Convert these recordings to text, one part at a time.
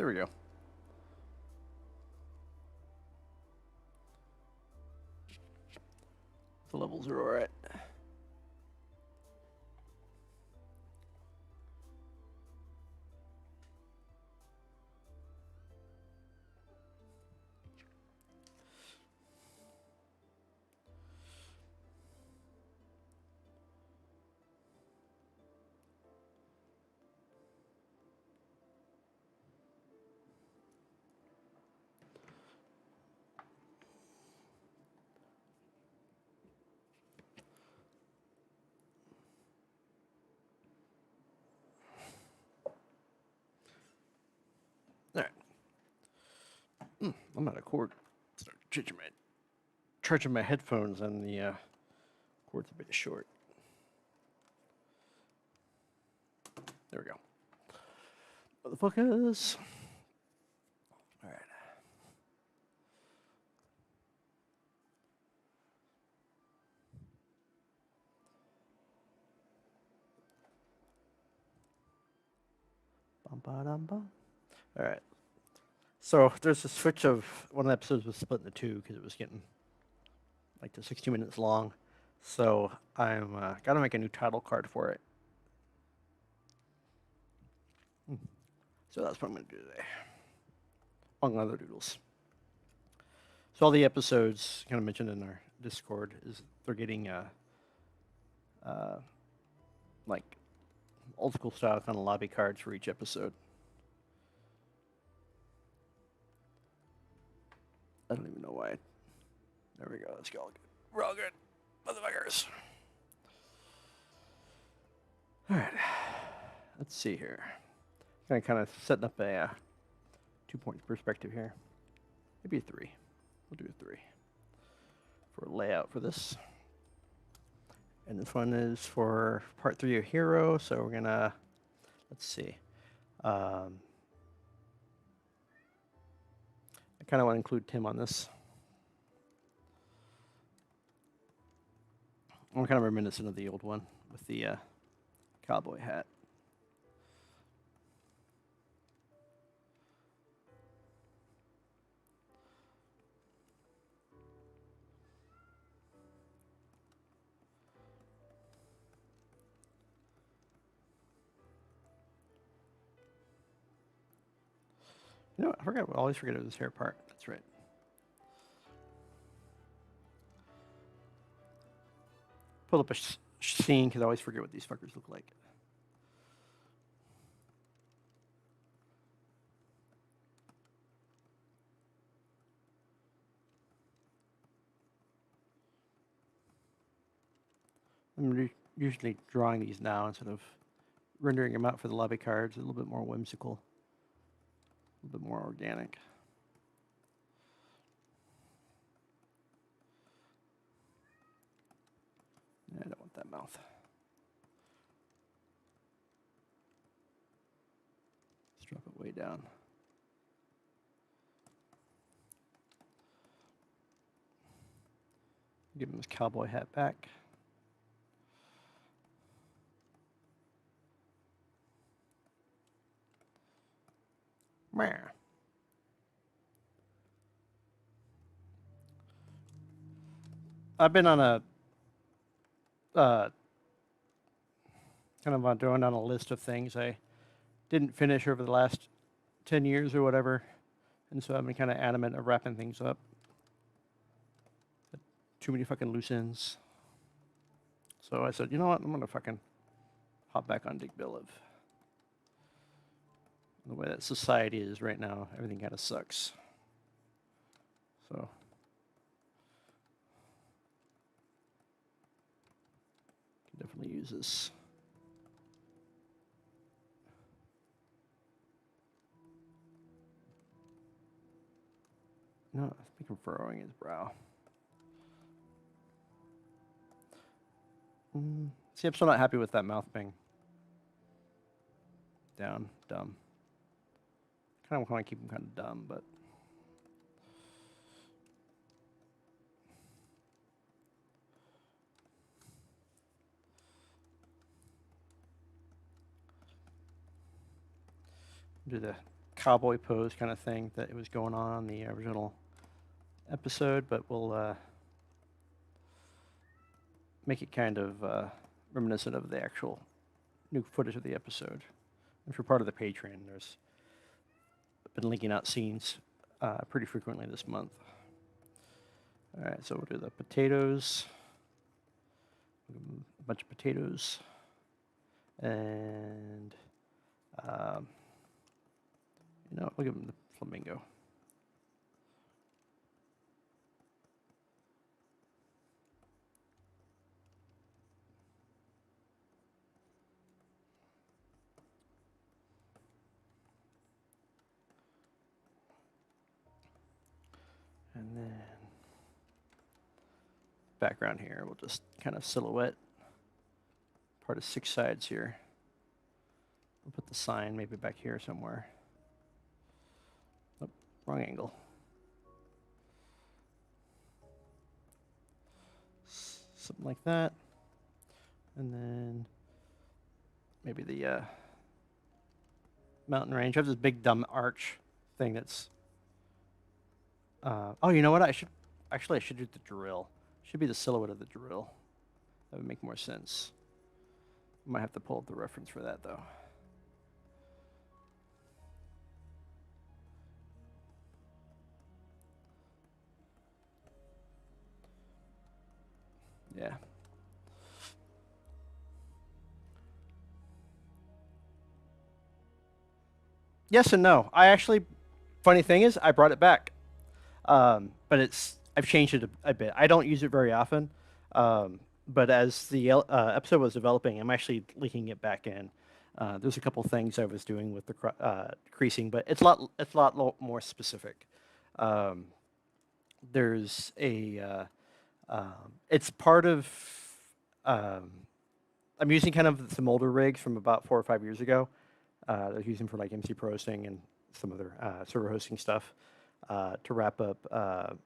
There we go. The levels are alright. Alright. I'm out of cord. Start charging my headphones, and the cord's a bit short. There we go. Motherfuckers. Alright. Alright. So there's a switch of one of the episodes was split into two because it was getting like to 60 minutes long. So I'm gotta make a new title card for it. So that's what I'm gonna do today, among other doodles. So all the episodes kind of mentioned in our Discord is they're getting like old school style kind of lobby cards for each episode. I don't even know why. There we go. Let's go. We're all good, motherfuckers. All right. Let's see here. Gonna kind of setting up a 2-point perspective here. Maybe a 3. We'll do a 3 for layout for this. And this one is for part 3 of Hero. So we're gonna, let's see. I kind of want to include Tim on this. I'm kind of reminiscent of the old one with the cowboy hat. You know, I always forget it was this hair part. That's right. Pull up a scene because I always forget what these fuckers look like. I'm usually drawing these now instead of rendering them out for the lobby cards. A little bit more whimsical, a little bit more organic. I don't want that mouth. Let's drop it way down. Give him his cowboy hat back. I've been on a kind of going down a list of things I didn't finish over the last 10 years or whatever, and so I've been kind of adamant of wrapping things up. Too many fucking loose ends. So I said, you know what, I'm gonna fucking hop back on DigBuildLive. The way that society is right now, everything kind of sucks. So can definitely use this. No, I think I'm furrowing his brow. See, I'm still not happy with that mouth thing. Down, dumb. Kind of want to keep him kind of dumb, but do the cowboy pose kind of thing that it was going on the original episode, but we'll make it kind of reminiscent of the actual new footage of the episode. If you're part of the Patreon, there's been linking out scenes pretty frequently this month. All right, so we'll do the potatoes, a bunch of potatoes, and we'll give them the flamingo. And then background here, we'll just kind of silhouette part of 6 sides here. We'll put the sign maybe back here somewhere. Oh, wrong angle. Something like that. And then maybe the mountain range. I have this big dumb arch thing that's oh, you know what? I should do the drill. Should be the silhouette of the drill. That would make more sense. I might have to pull up the reference for that though. Yeah. Yes and no. Funny thing is, I brought it back. But I've changed it a bit. I don't use it very often, but as the episode was developing, I'm actually linking it back in. There's a couple things I was doing with the creasing, but it's a lot more specific. There's it's part of. I'm using kind of some older rigs from about 4 or 5 years ago. I was using for like MC Pro hosting and some other server hosting stuff. To wrap up the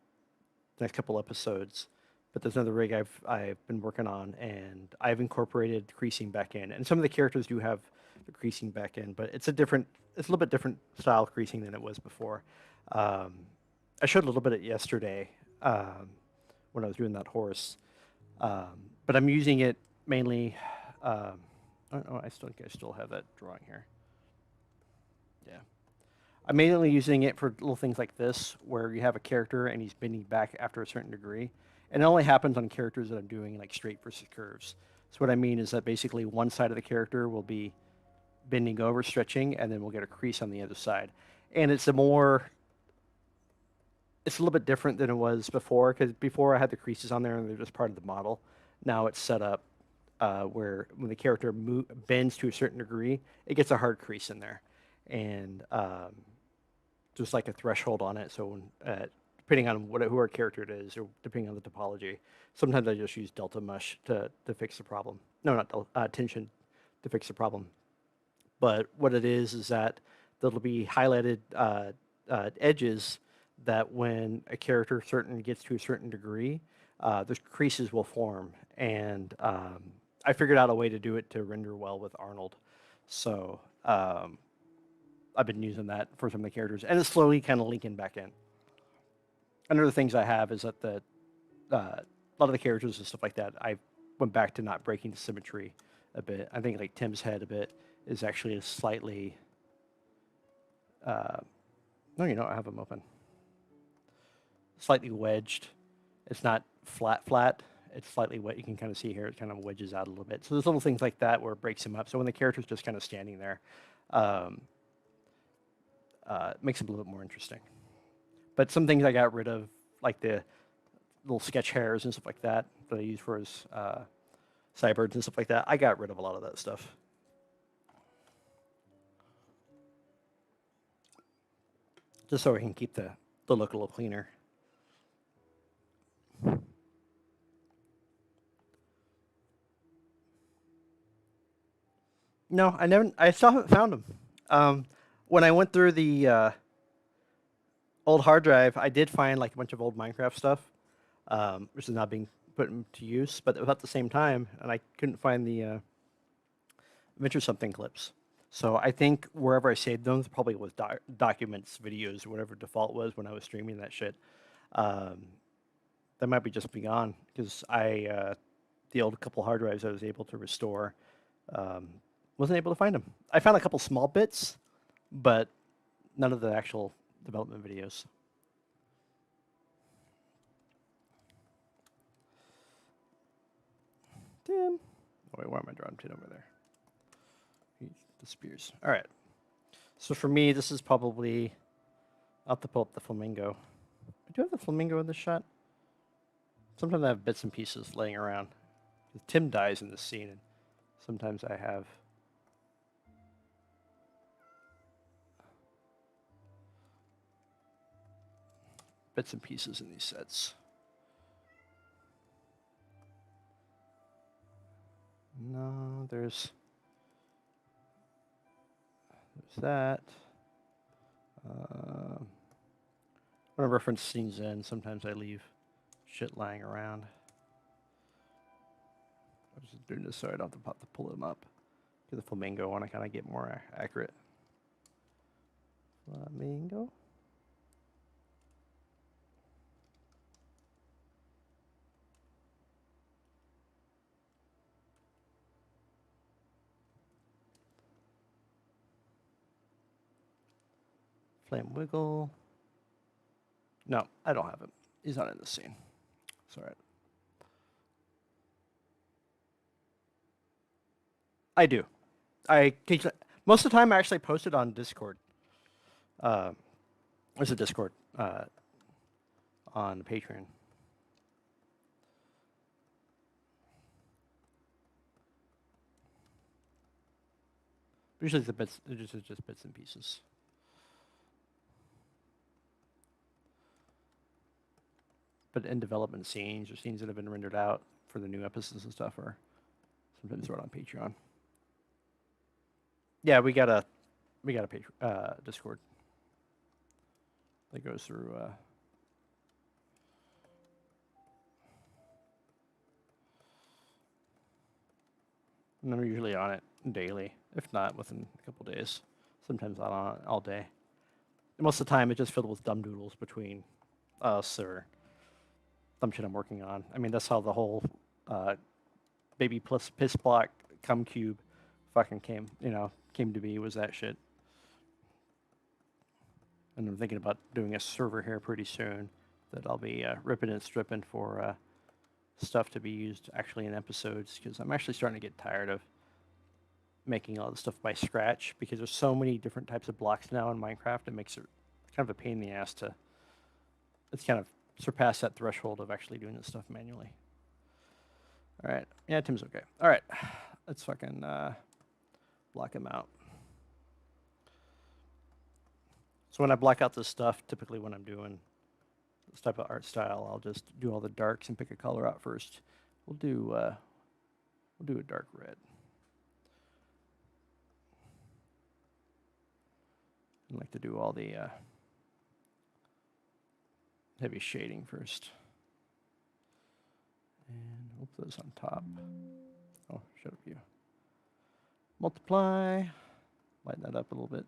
next couple episodes, but there's another rig I've been working on, and I've incorporated creasing back in. And some of the characters do have the creasing back in, but it's a little bit different style creasing than it was before. I showed a little bit of it yesterday when I was doing that horse, but I'm using it mainly. I don't know. I still have that drawing here. Yeah. I'm mainly using it for little things like this, where you have a character and he's bending back after a certain degree. And it only happens on characters that I'm doing like straight versus curves. So what I mean is that basically one side of the character will be bending over, stretching, and then we'll get a crease on the other side. And it's a little bit different than it was before, because before I had the creases on there and they're just part of the model. Now it's set up where when the character bends to a certain degree, it gets a hard crease in there. And just like a threshold on it. So depending on who our character it is, or depending on the topology, sometimes I just use delta mush to fix the problem. No, not tension to fix the problem. But what it is that there'll be highlighted edges that when a character gets to a certain degree, those creases will form. And I figured out a way to do it to render well with Arnold. So I've been using that for some of the characters, and it's slowly kind of linking back in. Another things I have is that a lot of the characters and stuff like that, I went back to not breaking the symmetry a bit. I think like Tim's head a bit is actually a slightly. No, I have them open. Slightly wedged. It's not flat. It's slightly wet. You can kind of see here it kind of wedges out a little bit. So there's little things like that where it breaks him up. So when the character's just kind of standing there, makes it a little bit more interesting. But some things I got rid of, like the little sketch hairs and stuff like that I use for his cyborgs and stuff like that. I got rid of a lot of that stuff. Just so we can keep the look a little cleaner. No, I still haven't found them. When I went through the old hard drive, I did find like a bunch of old Minecraft stuff, which is not being put into use, but about the same time, and I couldn't find the Adventure Something clips. So I think wherever I saved them probably was documents, videos, whatever default was when I was streaming that shit. Um, that might be just be gone because the old couple hard drives I was able to restore, um, wasn't able to find them. I found a couple small bits, but none of the actual development videos. Damn. Oh wait, why am I drawing pin over there? He disappears. All right. So for me, this is probably. I'll have to pull up the flamingo. Do you have the flamingo in this shot? Sometimes I have bits and pieces laying around. Tim dies in this scene, and sometimes I have. Bits and pieces in these sets. No, there's that. When I reference scenes in, sometimes I leave shit lying around. I'm just doing this so I don't have to pull them up. Do the flamingo one, I kind of get more accurate. Flamingo. Flame wiggle. No, I don't have him. He's not in the scene. It's all right. I do. Most of the time I actually post it on Discord. There's a Discord on Patreon. Usually the bits, just bits and pieces. But in development scenes or scenes that have been rendered out for the new episodes and stuff are sometimes thrown on Patreon. Yeah, we got a Discord that goes through. And I'm usually on it daily, if not within a couple days. Sometimes not on it all day. And most of the time, it's just filled with dumb doodles between us or some shit I'm working on. I mean, that's how the whole baby plus piss block cum cube fucking came to be, was that shit. And I'm thinking about doing a server here pretty soon that I'll be ripping and stripping for stuff to be used actually in episodes, because I'm actually starting to get tired of making all this stuff by scratch, because there's so many different types of blocks now in Minecraft. It makes it kind of a pain in the ass to. It's kind of surpassed that threshold of actually doing this stuff manually. All right. Yeah, Tim's okay. All right. Let's fucking block him out. So when I block out this stuff, typically when I'm doing this type of art style, I'll just do all the darks and pick a color out first. We'll do a dark red. I like to do all the heavy shading first. And we'll put those on top. Oh, shut up you. Multiply. Lighten that up a little bit.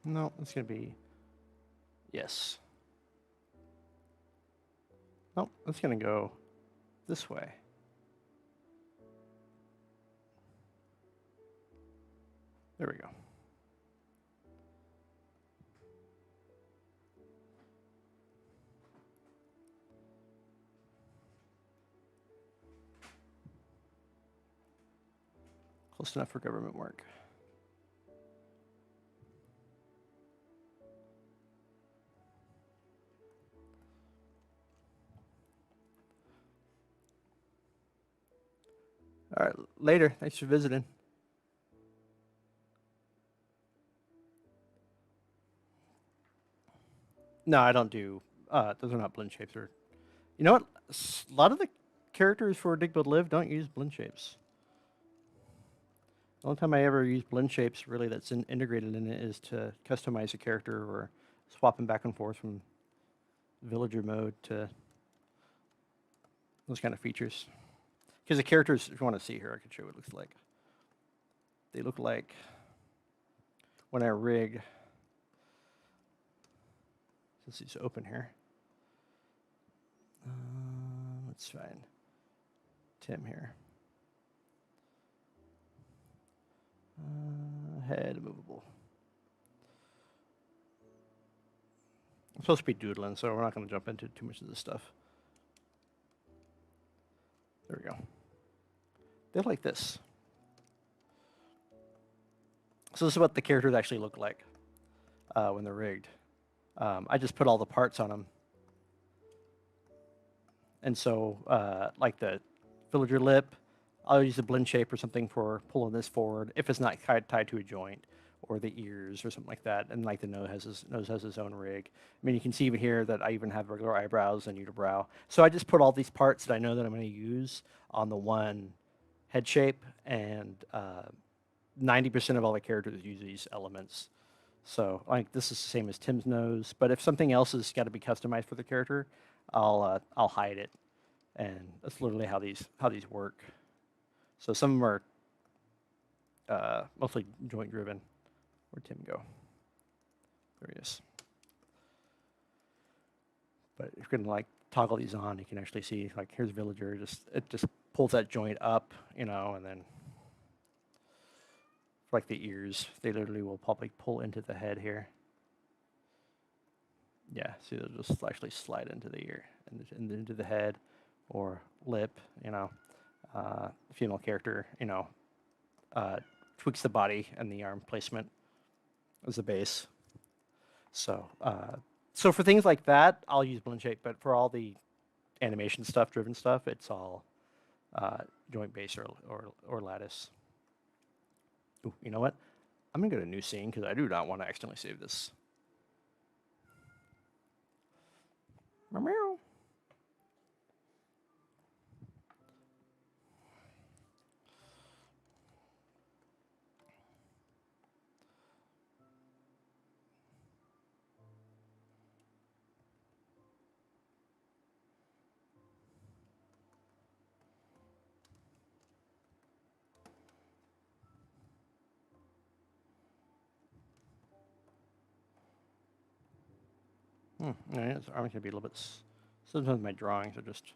No, it's going to be, yes. No, it's going to go this way. There we go. Close enough for government work. All right, later. Thanks for visiting. No, I don't do. Those are not blend shapes. Or, you know what? A lot of the characters for DigBuildLive don't use blend shapes. The only time I ever use blend shapes, really, that's integrated in it is to customize a character or swap them back and forth from villager mode to those kind of features. Because the characters, if you want to see here, I can show you what it looks like. They look like when I rig. This is open here. Let's find Tim here. Head movable. I'm supposed to be doodling, so we're not going to jump into too much of this stuff. There we go. They're like this. So this is what the characters actually look like when they're rigged. I just put all the parts on them. And so, like the villager lip, I'll use a blend shape or something for pulling this forward if it's not tied to a joint, or the ears or something like that. And like the nose has its own rig. I mean, you can see even here that I even have regular eyebrows and unibrow. So I just put all these parts that I know that I'm going to use on the one head shape, and 90% of all the characters use these elements. So like this is the same as Tim's nose, but if something else has got to be customized for the character, I'll hide it, and that's literally how these work. So some of them are mostly joint driven. Where'd Tim go? There he is. But if you can like toggle these on, you can actually see like here's villager. It just pulls that joint up, you know, and then like the ears, they literally will probably pull into the head here. Yeah, see, they'll just actually slide into the ear and into the head or lip, you know. Female character, you know, tweaks the body and the arm placement as the base. So, so for things like that, I'll use blend shape, but for all the animation stuff, driven stuff, it's all joint base or lattice. Ooh, you know what? I'm gonna go to new scene because I do not want to accidentally save this. Meow. All right, so arm's gonna be a little bit. Sometimes my drawings are just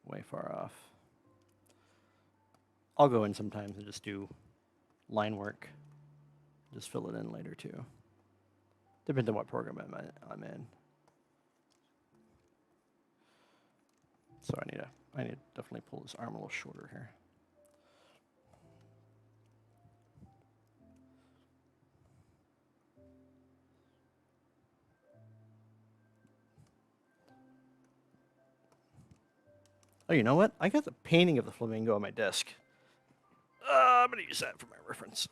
way far off. I'll go in sometimes and just do line work. Just fill it in later too. Depends on what program I'm in. So I need to definitely pull this arm a little shorter here. Oh, you know what? I got the painting of the flamingo on my desk. I'm gonna use that for my reference.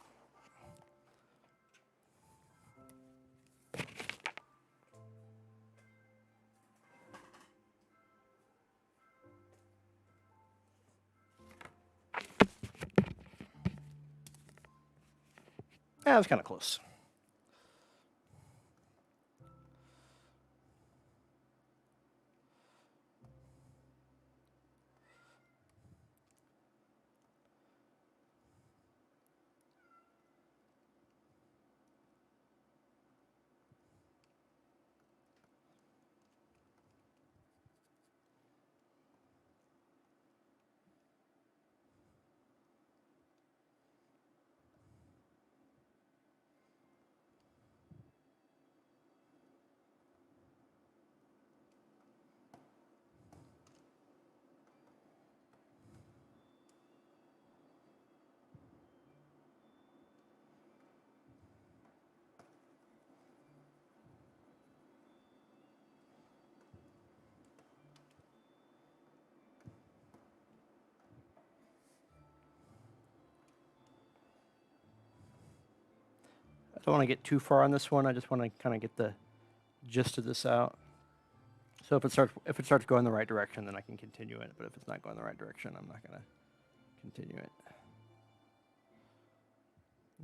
Yeah, that was kind of close. don't want to get too far on this one. I just want to kind of get the gist of this out. So if it starts going the right direction, then I can continue it. But if it's not going the right direction, I'm not gonna continue it.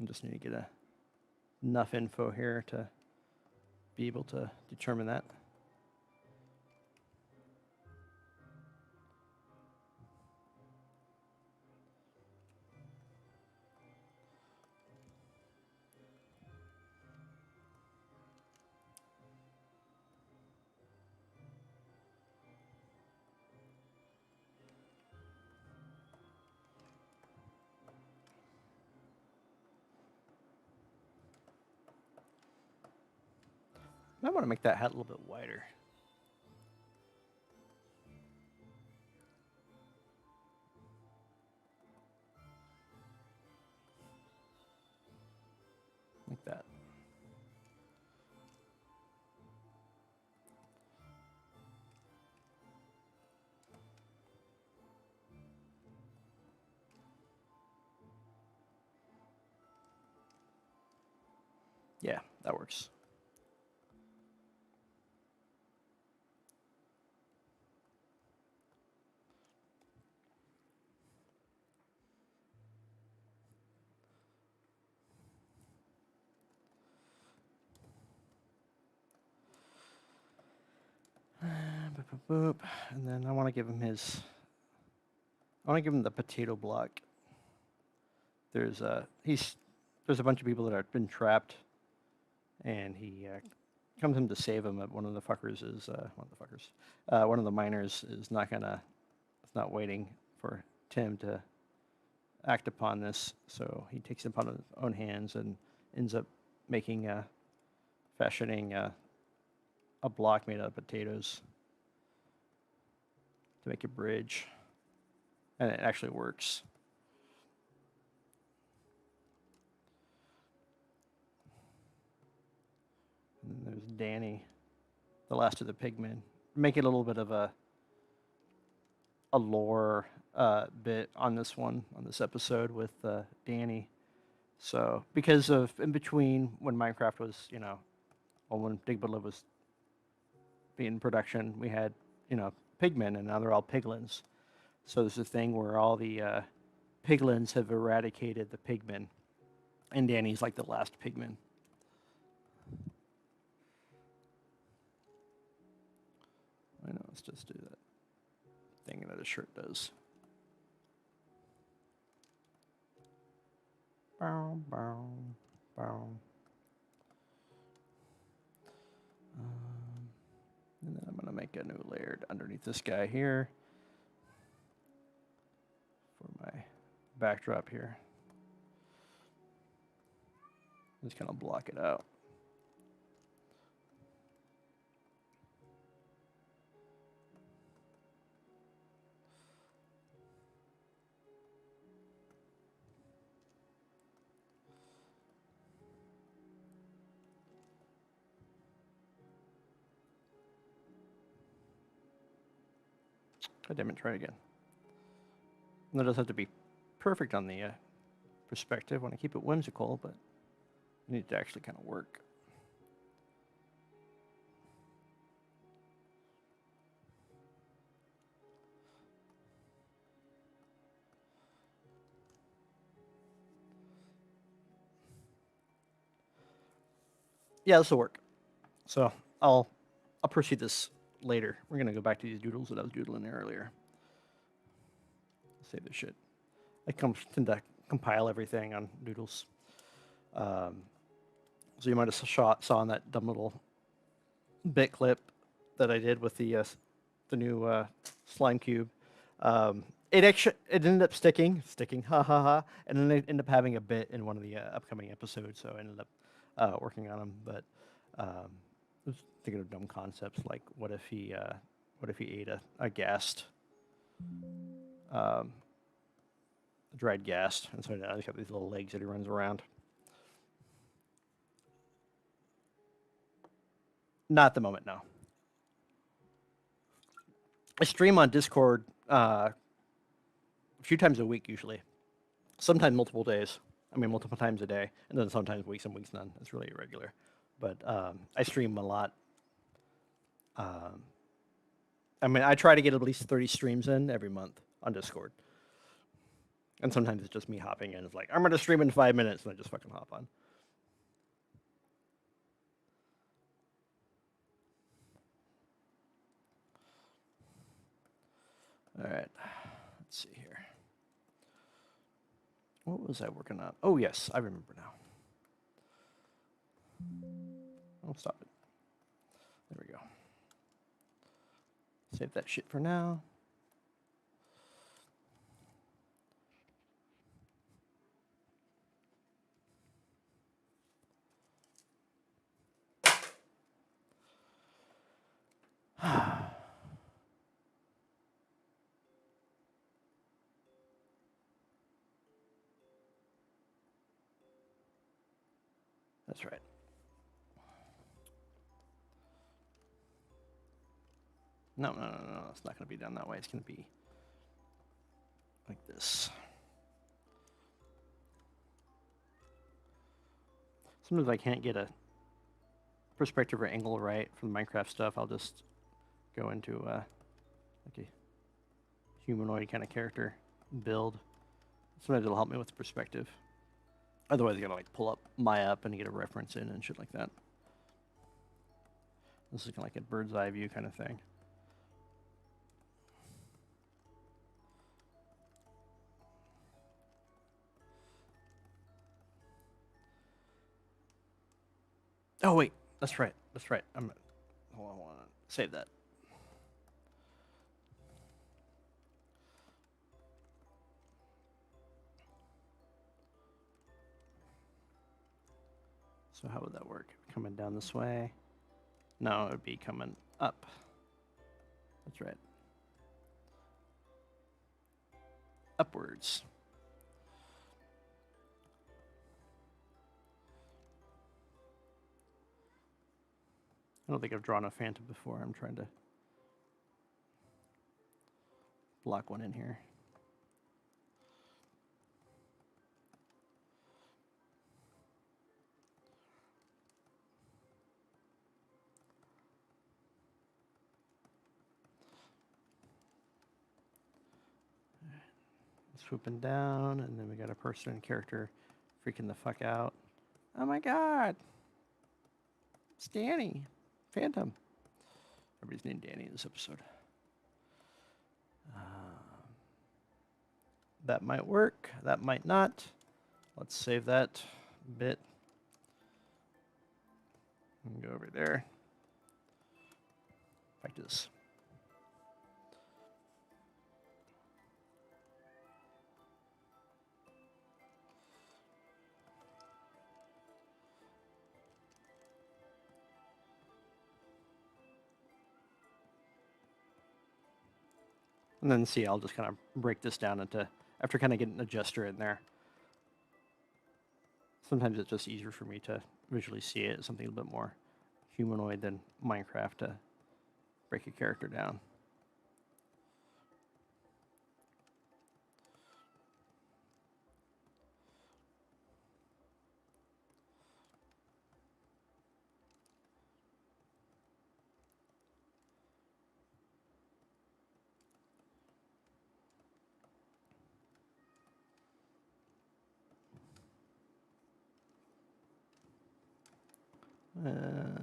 I just need to get enough info here to be able to determine that. I want to make that hat a little bit wider. Like that. Yeah, that works. Boop. And then I want to give him the potato block. There's a bunch of people that have been trapped, and he comes in to save them. One of the miners is not waiting for Tim to act upon this, so he takes it upon his own hands and ends up fashioning a block made out of potatoes to make a bridge, and it actually works. And there's Danny, the last of the pigmen. Make it a little bit of a lore bit on this episode with Danny. So because of in between when Minecraft was, when DigBuildLive was being in production, we had, pigmen, and now they're all piglins. So there's a thing where all the piglins have eradicated the pigmen, and Danny's like the last pigman. I know, let's just do that thing that his shirt does. Bow, bow, bow. And then I'm going to make a new layer underneath this guy here for my backdrop here. Just kind of block it out. God damn it, try it again. And that doesn't have to be perfect on the perspective. I want to keep it whimsical, but you need to actually kind of work. Yeah, this will work. So I'll proceed this later. We're going to go back to these doodles that I was doodling earlier. Save this shit. I tend to compile everything on Doodles. So you might have saw in that dumb little bit clip that I did with the new slime cube. It ended up sticking, ha ha ha, and then they ended up having a bit in one of the upcoming episodes. So I ended up working on them, but I was thinking of dumb concepts like what if he ate a ghast. Dried ghast, and so now he's got these little legs that he runs around. Not at the moment, no. I stream on Discord a few times a week usually, sometimes multiple days. I mean, multiple times a day, and then sometimes weeks and weeks none. It's really irregular. But I stream a lot. I mean, I try to get at least 30 streams in every month on Discord. And sometimes it's just me hopping in. It's like, I'm going to stream in 5 minutes, and I just fucking hop on. All right. Let's see here. What was I working on? Oh, yes, I remember now. Oh, stop it. There we go. Save that shit for now. That's right. No, it's not going to be done that way. It's going to be like this. Sometimes I can't get a perspective or angle right from the Minecraft stuff. I'll just go into like a humanoid kind of character build. Sometimes it'll help me with the perspective. Otherwise, I gotta like pull up my up and get a reference in and shit like that. This is kind of like a bird's eye view kind of thing. Oh wait, that's right. That's right. Hold on. Save that. So how would that work? Coming down this way? No, it would be coming up. That's right. Upwards. I don't think I've drawn a phantom before. I'm trying to block one in here. Swooping down, and then we got a person and character freaking the fuck out. Oh my god! It's Danny. Phantom. Everybody's named Danny in this episode. That might work. That might not. Let's save that bit. And go over there. Like this. And then see, I'll just kind of break this down into, after kind of getting an adjuster in there. Sometimes it's just easier for me to visually see it as something a little bit more humanoid than Minecraft to break a character down.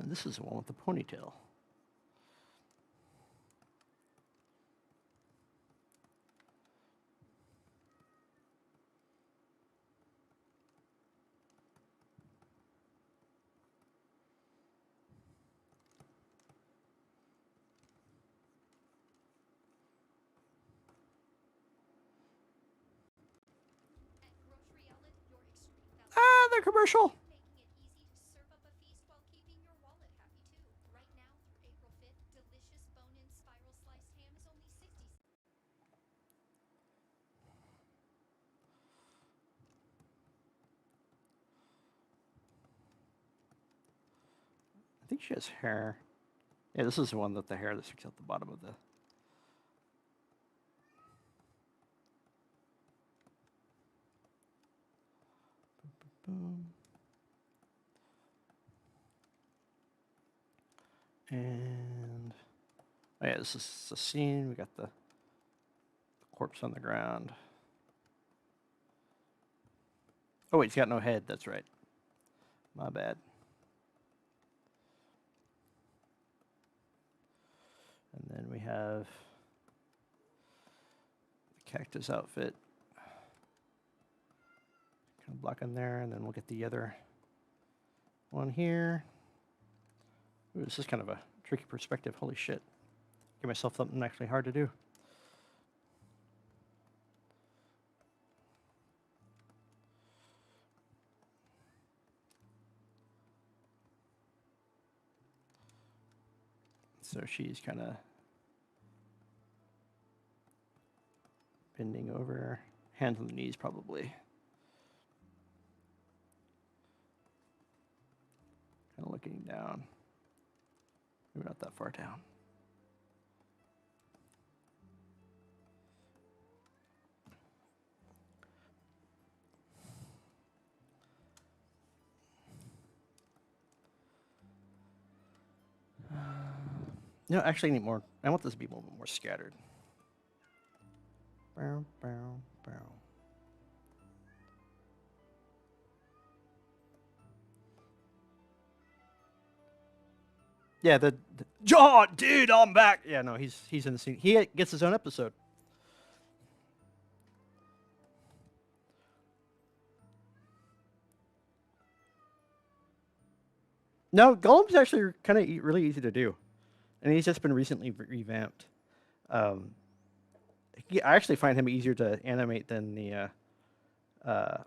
This is the one with the ponytail. Ah, the commercial! I think she has hair. Yeah, this is the one with the hair that sticks out the bottom of the... Boom. And oh yeah, this is a scene. We got the corpse on the ground. Oh wait, he's got no head. That's right. My bad. And then we have the cactus outfit. Kind of block in there, and then we'll get the other one here. Ooh, this is kind of a tricky perspective. Holy shit. Give myself something actually hard to do. So she's kind of bending over, hands on the knees probably. Kind of looking down. Maybe not that far down. No, actually, I need more. I want this to be a little bit more scattered. Bow, bow, bow. Yeah, the John, dude, I'm back. Yeah, no, he's in the scene. He gets his own episode. No, Golem's actually kind of really easy to do, and he's just been recently revamped. I actually find him easier to animate than the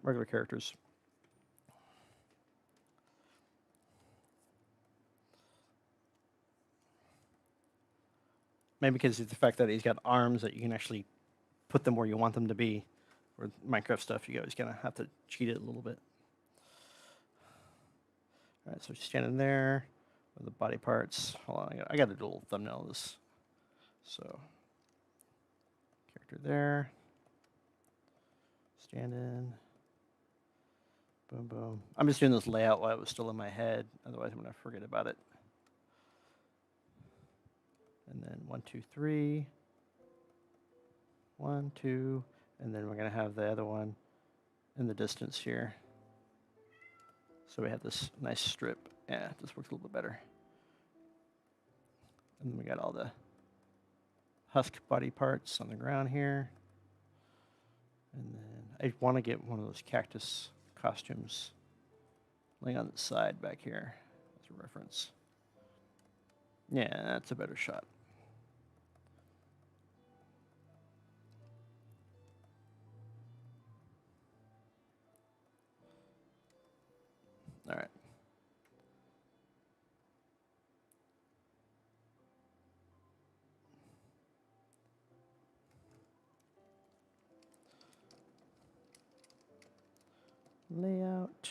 regular characters. Maybe because it's the fact that he's got arms that you can actually put them where you want them to be. With Minecraft stuff, you always kind of have to cheat it a little bit. All right, so she's standing there with the body parts. Hold on, I got to do a little thumbnail of this. So, character there. Standing. Boom, boom. I'm just doing this layout while it was still in my head. Otherwise, I'm going to forget about it. And then 1, 2, 3. 1, 2. And then we're going to have the other one in the distance here. So we have this nice strip. Yeah, this works a little bit better. And then we got all the husk body parts on the ground here. And then I want to get one of those cactus costumes laying on the side back here as a reference. Yeah, that's a better shot. All right. Layout.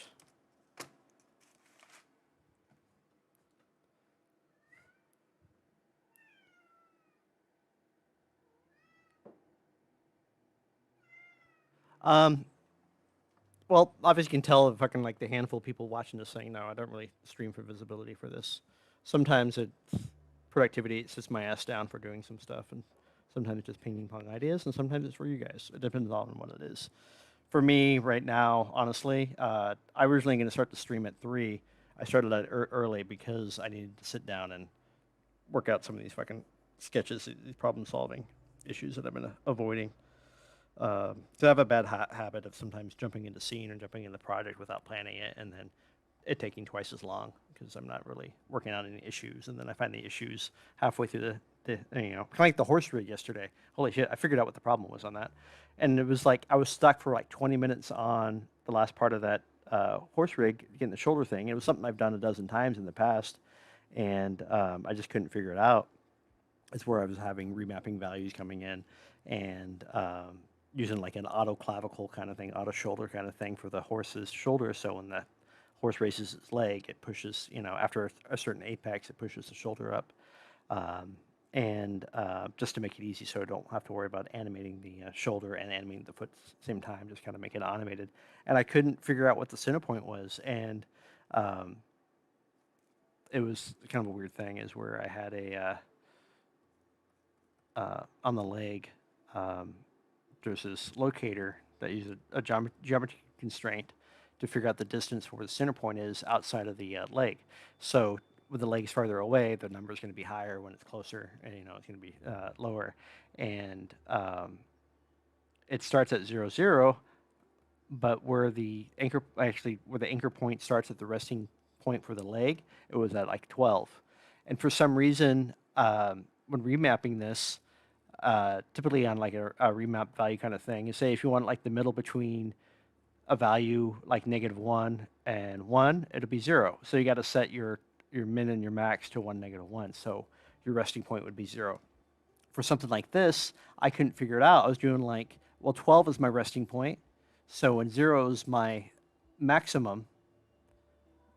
Well, obviously you can tell if fucking like the handful of people watching this saying, no, I don't really stream for visibility for this. Sometimes it's productivity, it sits my ass down for doing some stuff, and sometimes it's just ping pong ideas, and sometimes it's for you guys. It depends on what it is. For me, right now, honestly, I was originally going to start the stream at 3. I started that early because I needed to sit down and work out some of these fucking sketches, these problem-solving issues that I've been avoiding. So I have a bad habit of sometimes jumping into scene or jumping into project without planning it, and then it taking twice as long because I'm not really working out any issues. And then I find the issues halfway through the kind of like the horse rig yesterday. Holy shit, I figured out what the problem was on that. And it was like I was stuck for like 20 minutes on the last part of that horse rig, getting the shoulder thing. It was something I've done a dozen times in the past, and I just couldn't figure it out. It's where I was having remapping values coming in, and using like an auto clavicle kind of thing, auto shoulder kind of thing for the horse's shoulder. So when the horse raises its leg, it pushes, after a certain apex, it pushes the shoulder up. and just to make it easy so I don't have to worry about animating the shoulder and animating the foot at the same time, just kind of make it animated. And I couldn't figure out what the center point was, and it was kind of a weird thing, is where I had on the leg, there's this locator that uses a geometry constraint to figure out the distance where the center point is outside of the leg. So when the leg is farther away, the number is going to be higher. When it's closer, and it's going to be lower. And it starts at 0, 0, but where the anchor point starts at the resting point for the leg, it was at like 12. And for some reason, when remapping this, typically on like a remap value kind of thing, you say if you want like the middle between a value like -1 and 1, it'll be 0. So you got to set your min and your max to 1, -1. So your resting point would be 0. For something like this, I couldn't figure it out. I was doing like, well, 12 is my resting point. So when 0 is my maximum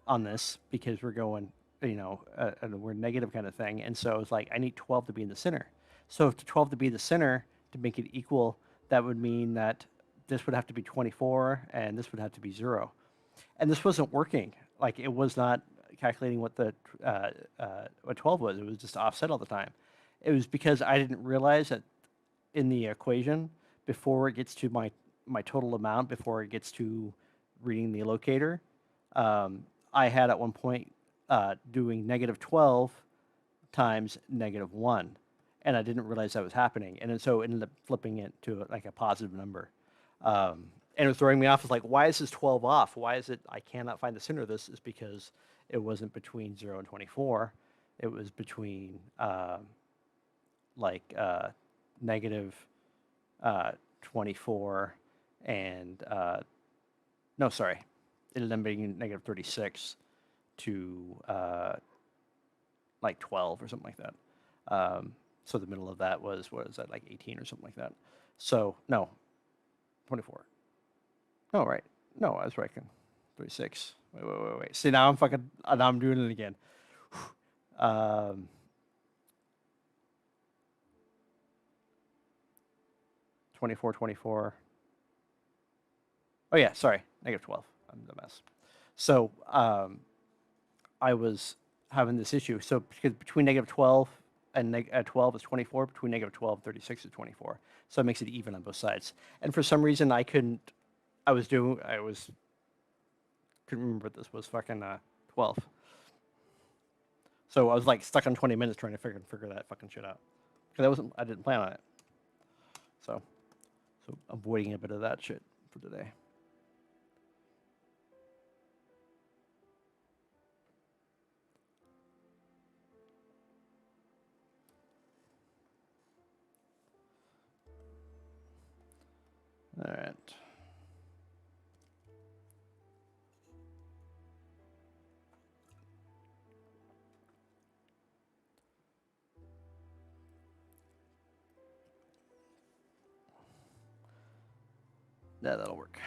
on this, because we're going, and we're negative kind of thing. And so it's like, I need 12 to be in the center. So for 12 to be the center, to make it equal, that would mean that this would have to be 24, and this would have to be 0. And this wasn't working. Like, it was not calculating what the what 12 was. It was just offset all the time. It was because I didn't realize that in the equation, before it gets to my total amount, before it gets to reading the locator, I had at one point doing -12 times -1. And I didn't realize that was happening. And so it ended up flipping it to like a positive number. And it was throwing me off. It's like, why is this 12 off? Why is it I cannot find the center of this? Is because it wasn't between 0 and 24. It was between -24 and no, sorry, it ended up being -36 to like 12 or something like that. So the middle of that was, what is that, like 18 or something like that. So no, 24. No, right. No, I was right. 36. Wait. See, now I'm doing it again. 24, 24. Oh yeah, sorry, -12. I'm the mess. So I was having this issue. So because between -12 and 12 is 24, between -12 and 36 is 24. So it makes it even on both sides. And for some reason, I couldn't remember if this was fucking 12. So I was like stuck on 20 minutes trying to figure that fucking shit out. Because I didn't plan on it. So avoiding a bit of that shit for today. All right. Yeah, that'll work.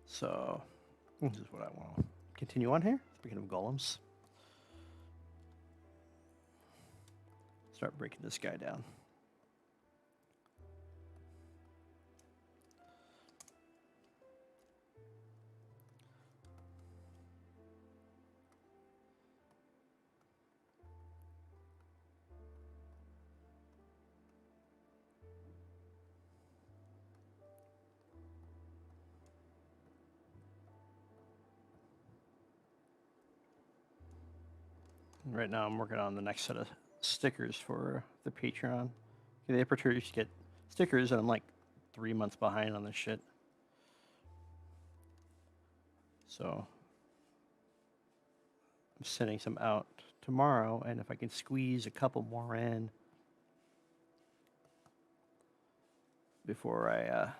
So this is what I want to continue on here. Speaking of golems, start breaking this guy down. Right now, I'm working on the next set of stickers for the Patreon. The Aperture used to get stickers, and I'm like 3 months behind on this shit. So I'm sending some out tomorrow, and if I can squeeze a couple more in before I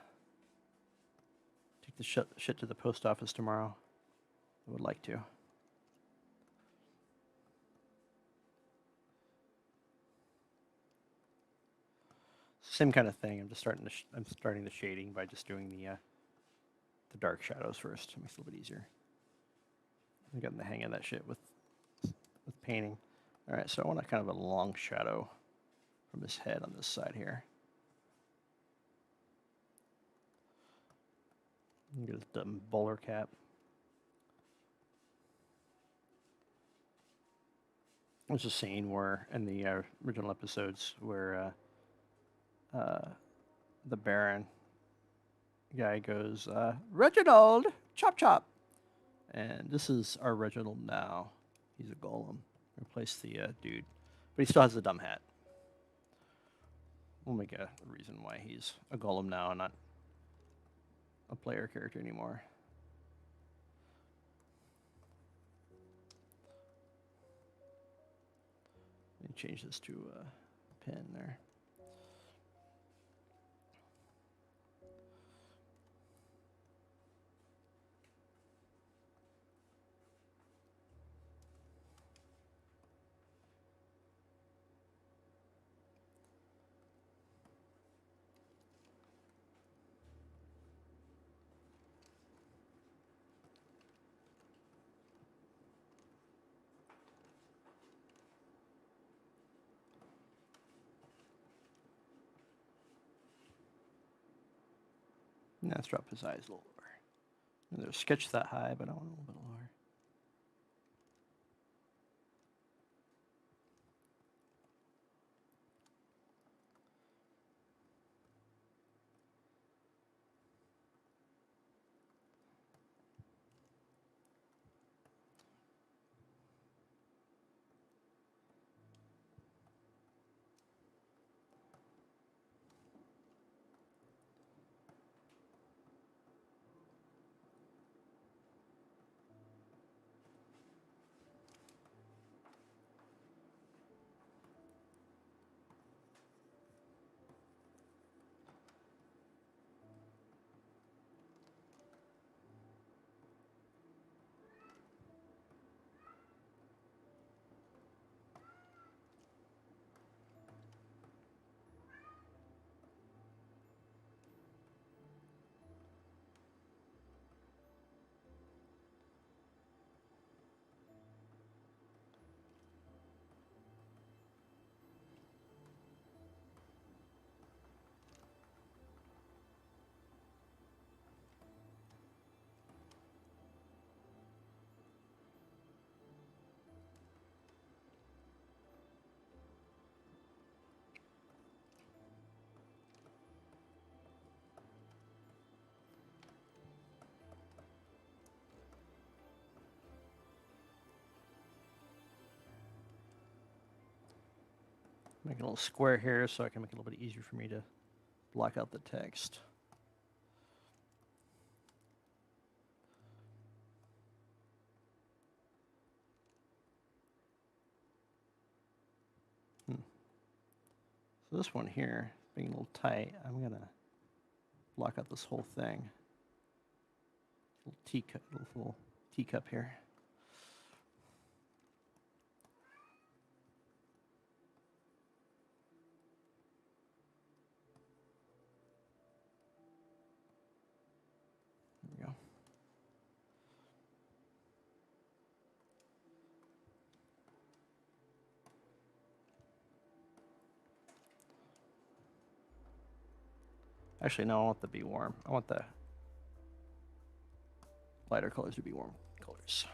take the shit to the post office tomorrow, I would like to. Same kind of thing. I'm starting the shading by just doing the dark shadows first. It makes it a little bit easier. I'm getting the hang of that shit with painting. All right, so I want a kind of a long shadow from his head on this side here. Get his dumb bowler cap. There's a scene where, in the original episodes, where the Baron guy goes, Reginald, chop chop. And this is our Reginald now. He's a golem. Replace the dude. But he still has the dumb hat. We'll make a reason why he's a golem now and not a player character anymore. Let me change this to a pen there. Now let's drop his eyes a little lower. And there's sketch that high, but I want a little bit lower. Make a little square here so I can make it a little bit easier for me to block out the text. So this one here, being a little tight, I'm going to block out this whole thing. Little teacup here. There we go. Actually, no, I want the be warm. I want the lighter colors to be warm colors.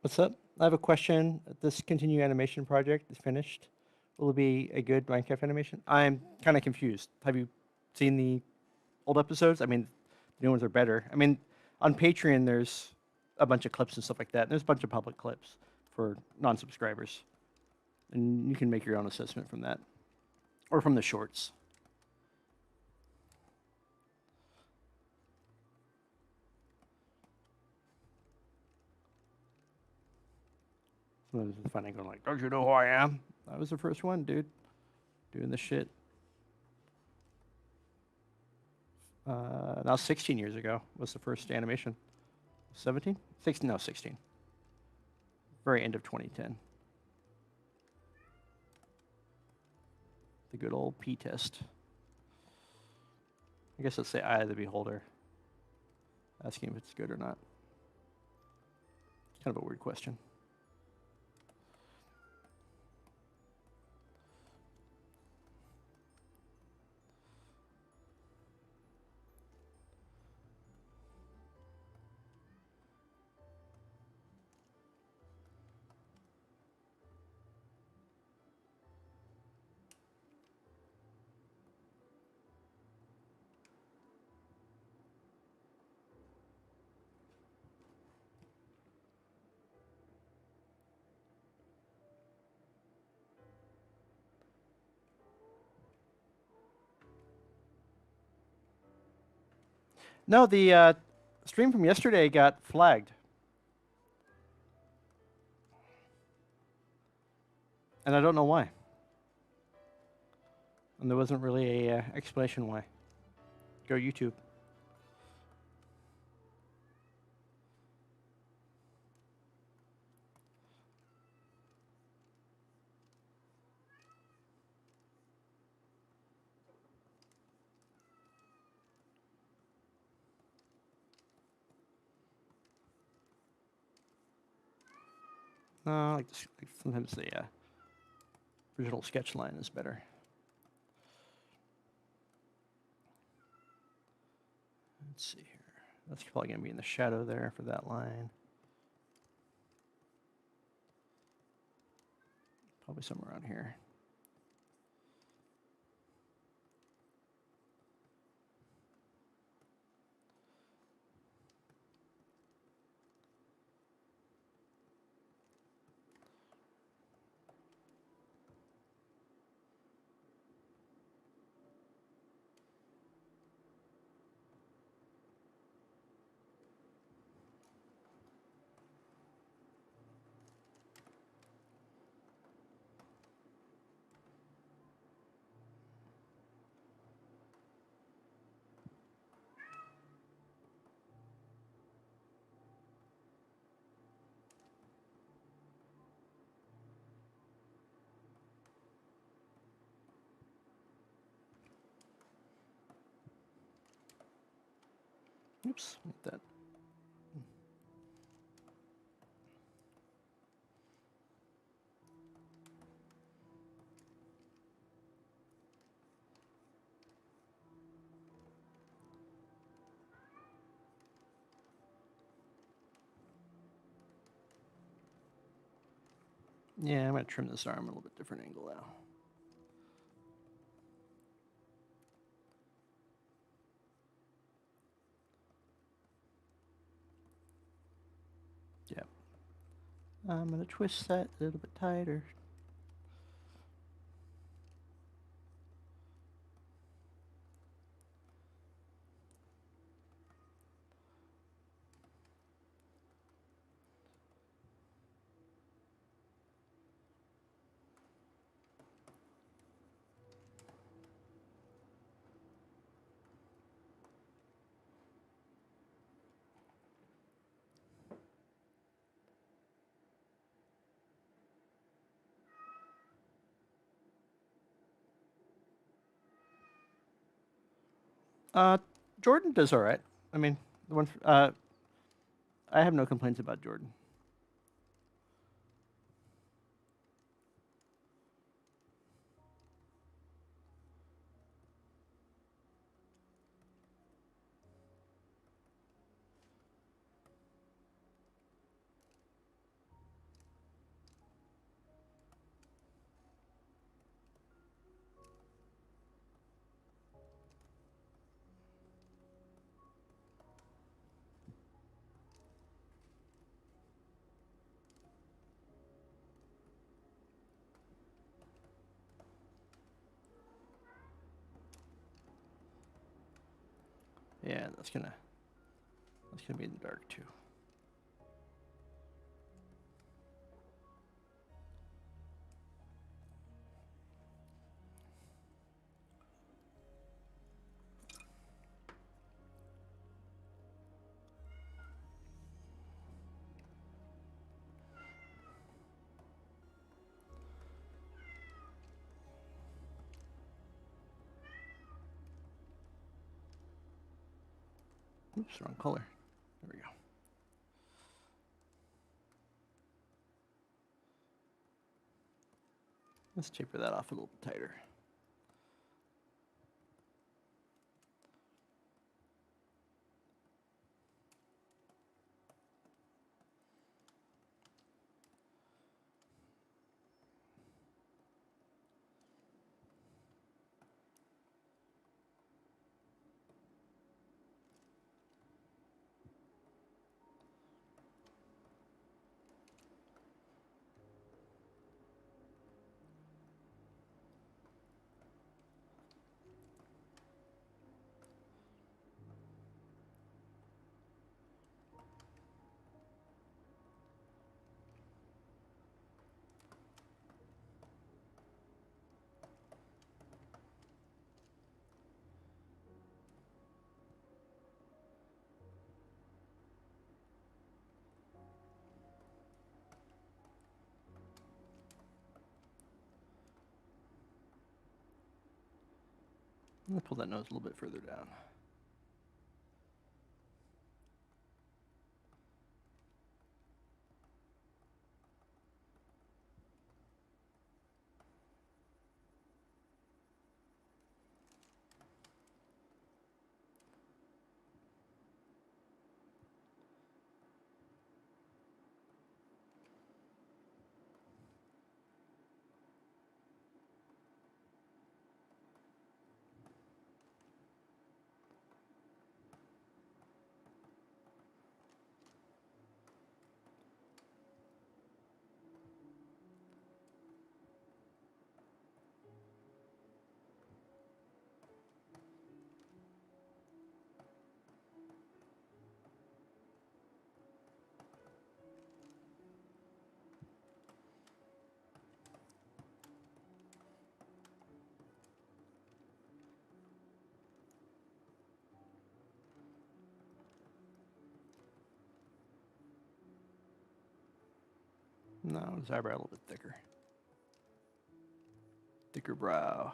What's up? I have a question. This continue animation project is finished. Will it be a good Minecraft animation? I'm kind of confused. Have you seen the old episodes? I mean, the new ones are better. I mean, on Patreon, there's a bunch of clips and stuff like that. And there's a bunch of public clips for non-subscribers. And you can make your own assessment from that. Or from the shorts. Sometimes it's funny going like, don't you know who I am? I was the first one, dude. Doing this shit. Now 16 years ago was the first animation. 17? 16? No, 16. Very end of 2010. The good old P-test. I guess let's say eye of the beholder. Asking if it's good or not. Kind of a weird question. No, the stream from yesterday got flagged. And I don't know why. And there wasn't really a explanation why. Go YouTube. Like sometimes the original sketch line is better. Let's see here. That's probably going to be in the shadow there for that line. Probably somewhere around here. Oops, like that. Yeah, I'm going to trim this arm a little bit different angle now. Yeah. I'm going to twist that a little bit tighter. Jordan does all right. I mean, the one. I have no complaints about Jordan. Yeah, that's gonna be in the dark too. Oops, wrong color. There we go. Let's taper that off a little bit tighter. I'm gonna pull that nose a little bit further down. No, his eyebrow a little bit thicker. Thicker brow.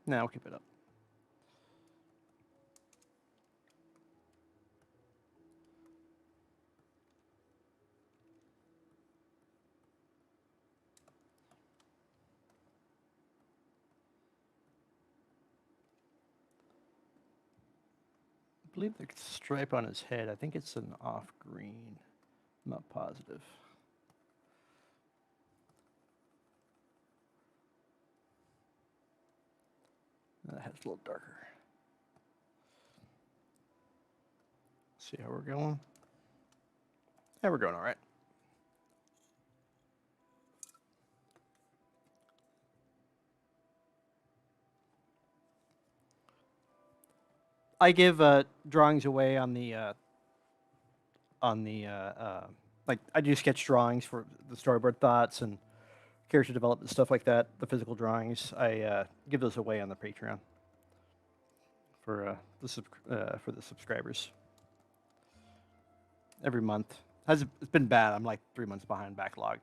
Now we'll keep it up. I believe the stripe on his head, I think it's an off green. I'm not positive. That head's a little darker. See how we're going? Yeah, we're going all right. I give drawings away on the like I do sketch drawings for the storyboard thoughts and character development stuff like that. The physical drawings, I give those away on the Patreon for the subscribers every month. It's been bad. I'm like 3 months behind, backlogged,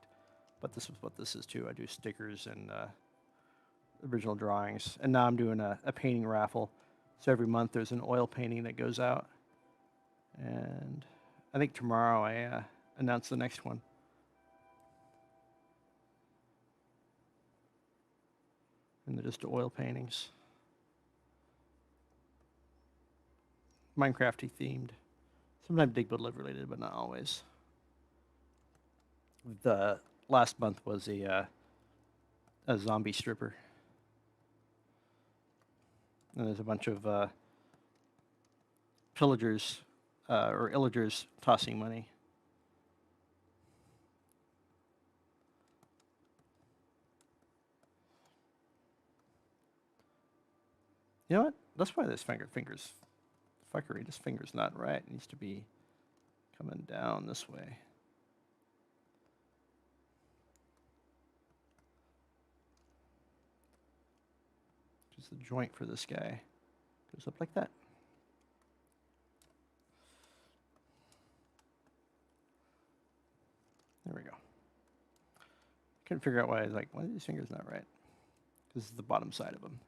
but this is what this is too. I do stickers and original drawings, and now I'm doing a painting raffle. So every month there's an oil painting that goes out, and I think tomorrow I announce the next one. And they're just oil paintings. Minecrafty themed. Sometimes DigBuildLive related, but not always. The last month was a zombie stripper. And there's a bunch of pillagers or illagers tossing money. You know what? That's why this finger's fuckery. This finger's not right. It needs to be coming down this way. Just the joint for this guy goes up like that. There we go. Couldn't figure out why I was like, why are these fingers not right? This is the bottom side of them.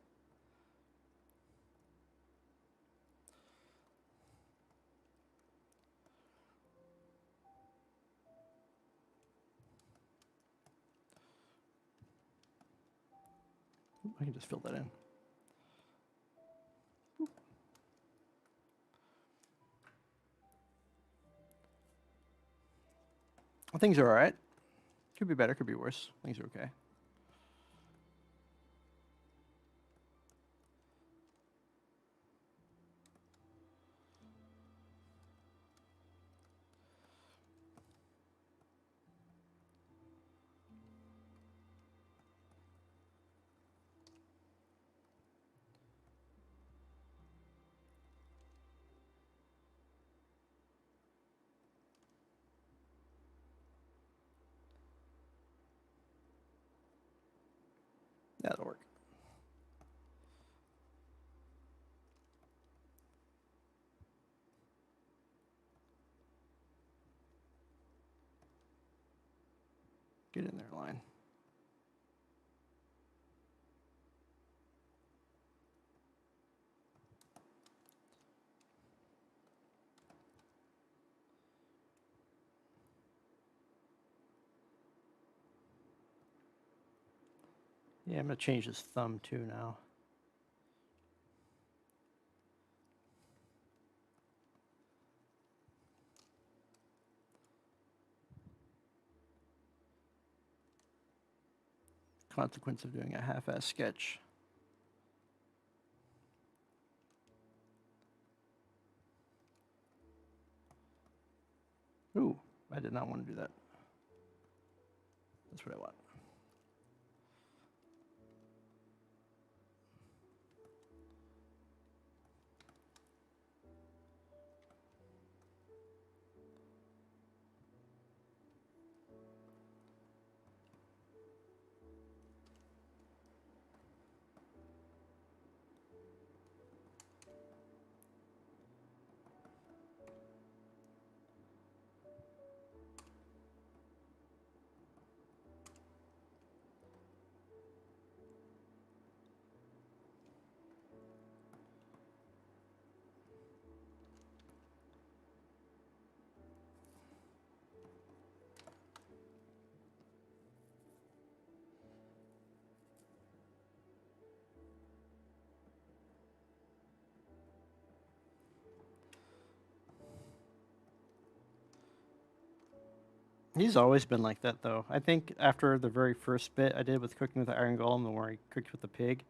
I can just fill that in. Things are all right. Could be better, could be worse. Things are okay. That'll work. Get in there, line. Yeah, I'm going to change his thumb too now. Consequence of doing a half-ass sketch. Ooh, I did not want to do that. That's what I want. He's always been like that, though. I think after the very first bit I did with cooking with the iron golem, the where I cooked with the pig,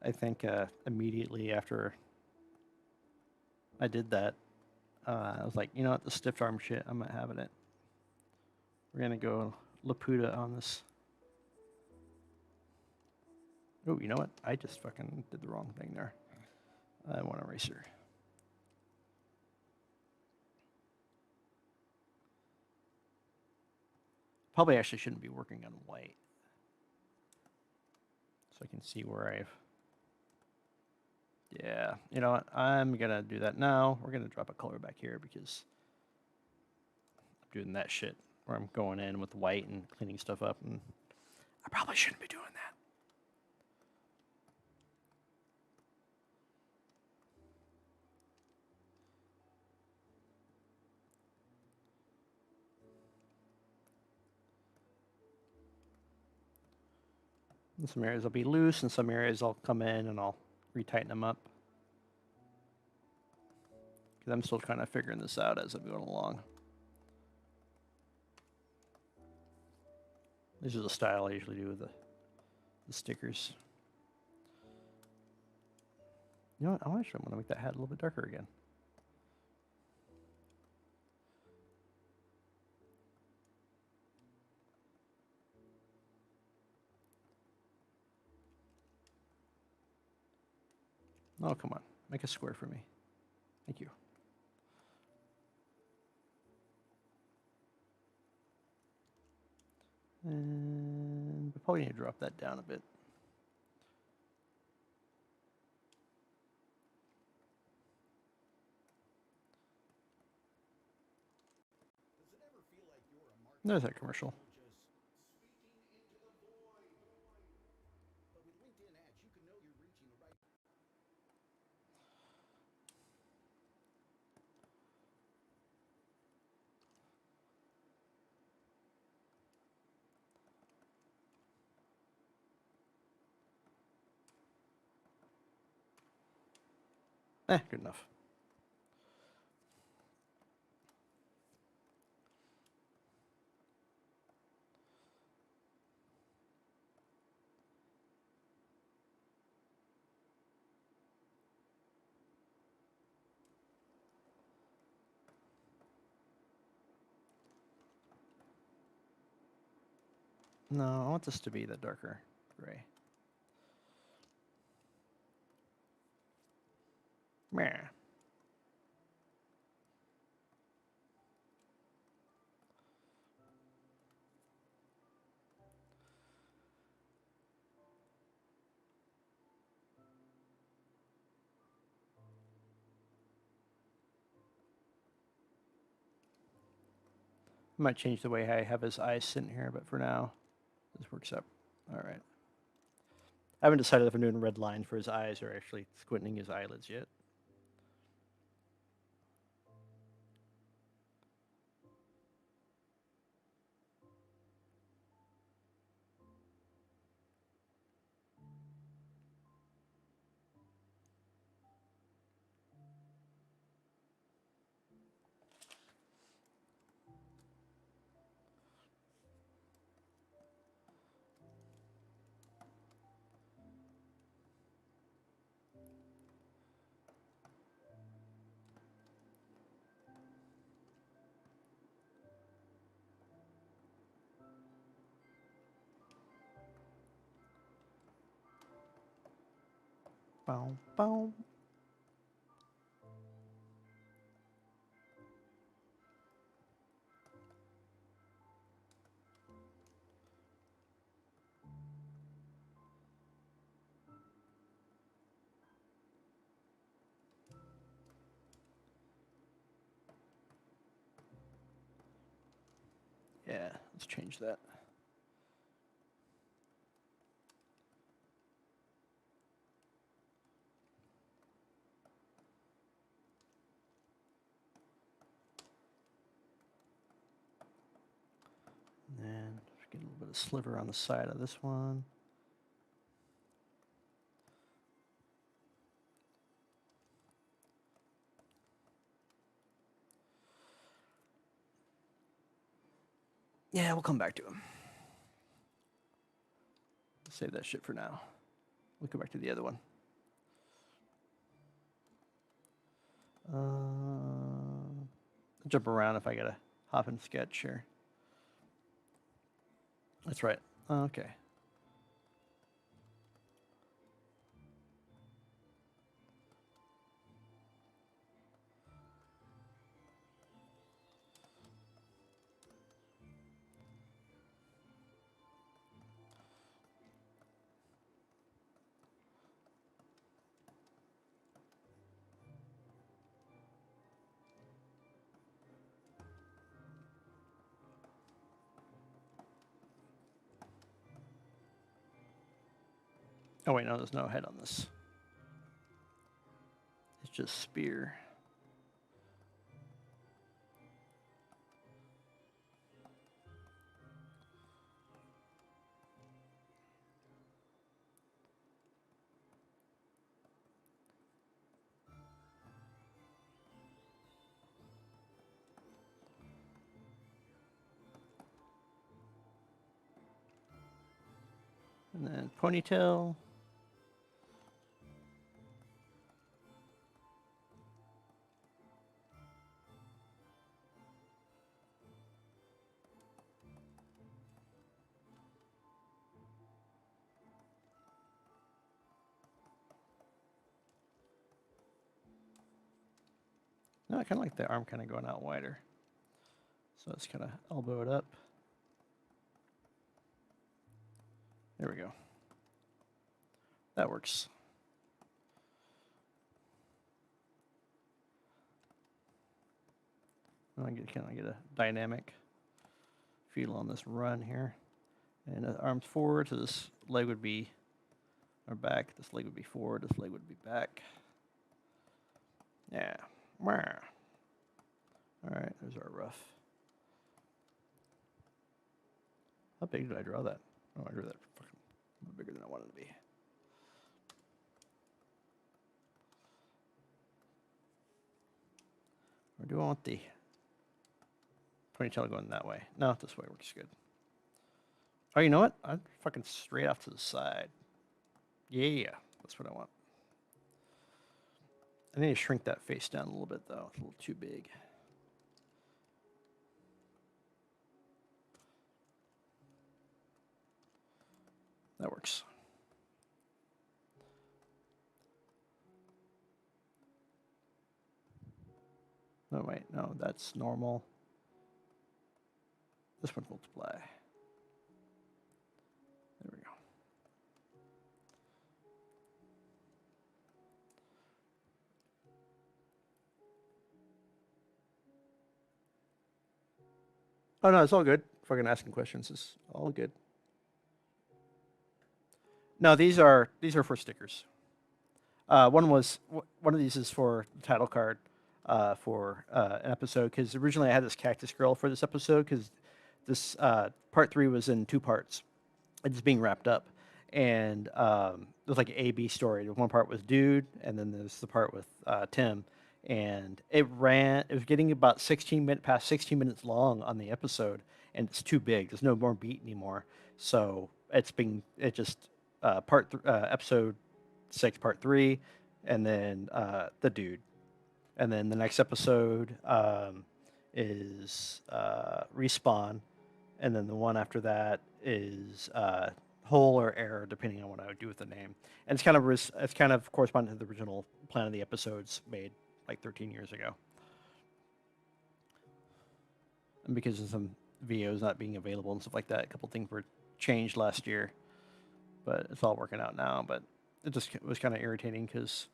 I think immediately after I did that, I was like, you know what, the stiff arm shit, I'm not having it. We're gonna go Laputa on this. Oh, you know what? I just fucking did the wrong thing there. I want an eraser. Probably actually shouldn't be working on white. So I can see where I've... Yeah, you know what? I'm gonna do that now. We're gonna drop a color back here because I'm doing that shit where I'm going in with white and cleaning stuff up, and I probably shouldn't be doing that. And some areas will be loose, and some areas I'll come in and I'll retighten them up. Because I'm still kind of figuring this out as I'm going along. This is the style I usually do with the stickers. You know what? I'm actually going to make that hat a little bit darker again. Oh, come on. Make a square for me. Thank you. And we probably need to drop that down a bit. There's that commercial. Good enough. No, I want this to be the darker gray. Meh. I might change the way I have his eyes sitting here, but for now, this works out. All right. I haven't decided if I'm doing red lines for his eyes or actually squinting his eyelids yet. Bow, bow. Yeah, let's change that. And then get a little bit of sliver on the side of this one. Yeah, we'll come back to him. Save that shit for now. We'll go back to the other one. Jump around if I gotta hop and sketch here. That's right. Okay. Oh wait, no, there's no head on this. It's just spear. And then ponytail. No, I kind of like the arm kind of going out wider. So let's kind of elbow it up. There we go. That works. I kind of get a dynamic feel on this run here. And the arms forward, so this leg would be our back. This leg would be forward. This leg would be back. Yeah. All right, there's our rough. How big did I draw that? Oh, I drew that fucking bigger than I wanted to be. Or do I want the ponytail going that way? No, this way works good. Oh, you know what? I'm fucking straight off to the side. Yeah, that's what I want. I need to shrink that face down a little bit, though. It's a little too big. That works. No, wait, no, that's normal. This one's multiply. There we go. Oh no, it's all good. Fucking asking questions is all good. No, these are for stickers. One of these is for the title card for an episode, because originally I had this cactus girl for this episode, because this part 3 was in 2 parts. It's being wrapped up, and it was like an A-B story. One part was Dude, and then there's the part with Tim, and it was getting about past 16 minutes long on the episode, and it's too big. There's no more beat anymore, so episode 6 part 3, and then the Dude, and then the next episode is Respawn, and then the one after that is Whole or Error, depending on what I would do with the name. And it's kind of corresponding to the original plan of the episodes made like 13 years ago. And because of some videos not being available and stuff like that, a couple things were changed last year, but it's all working out now. But it was kind of irritating because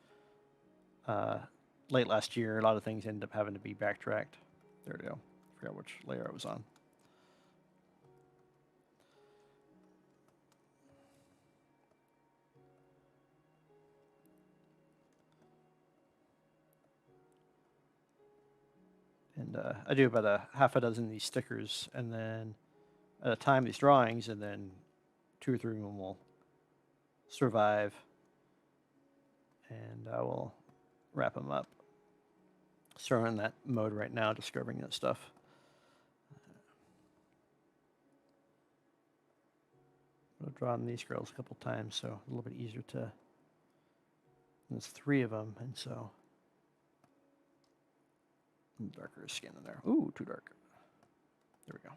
late last year, a lot of things ended up having to be backtracked. There we go. I forgot which layer I was on. And I do about a half a dozen of these stickers, and then at a time these drawings, and then 2 or 3 of them will survive, and I will wrap them up. So we're in that mode right now, discovering that stuff. I've drawn these girls a couple times, so a little bit easier to. There's 3 of them, and so darker skin in there. Ooh, too dark. There we go.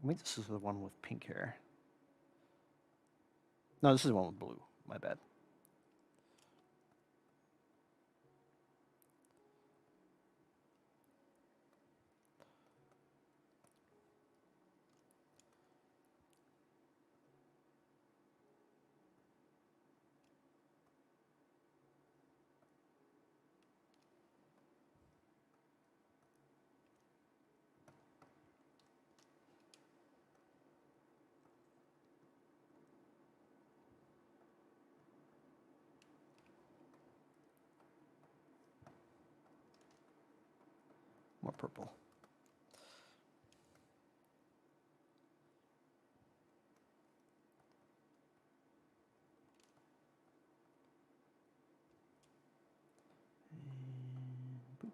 I think this is the one with pink hair. No, this is the one with blue. My bad. More purple. And boop.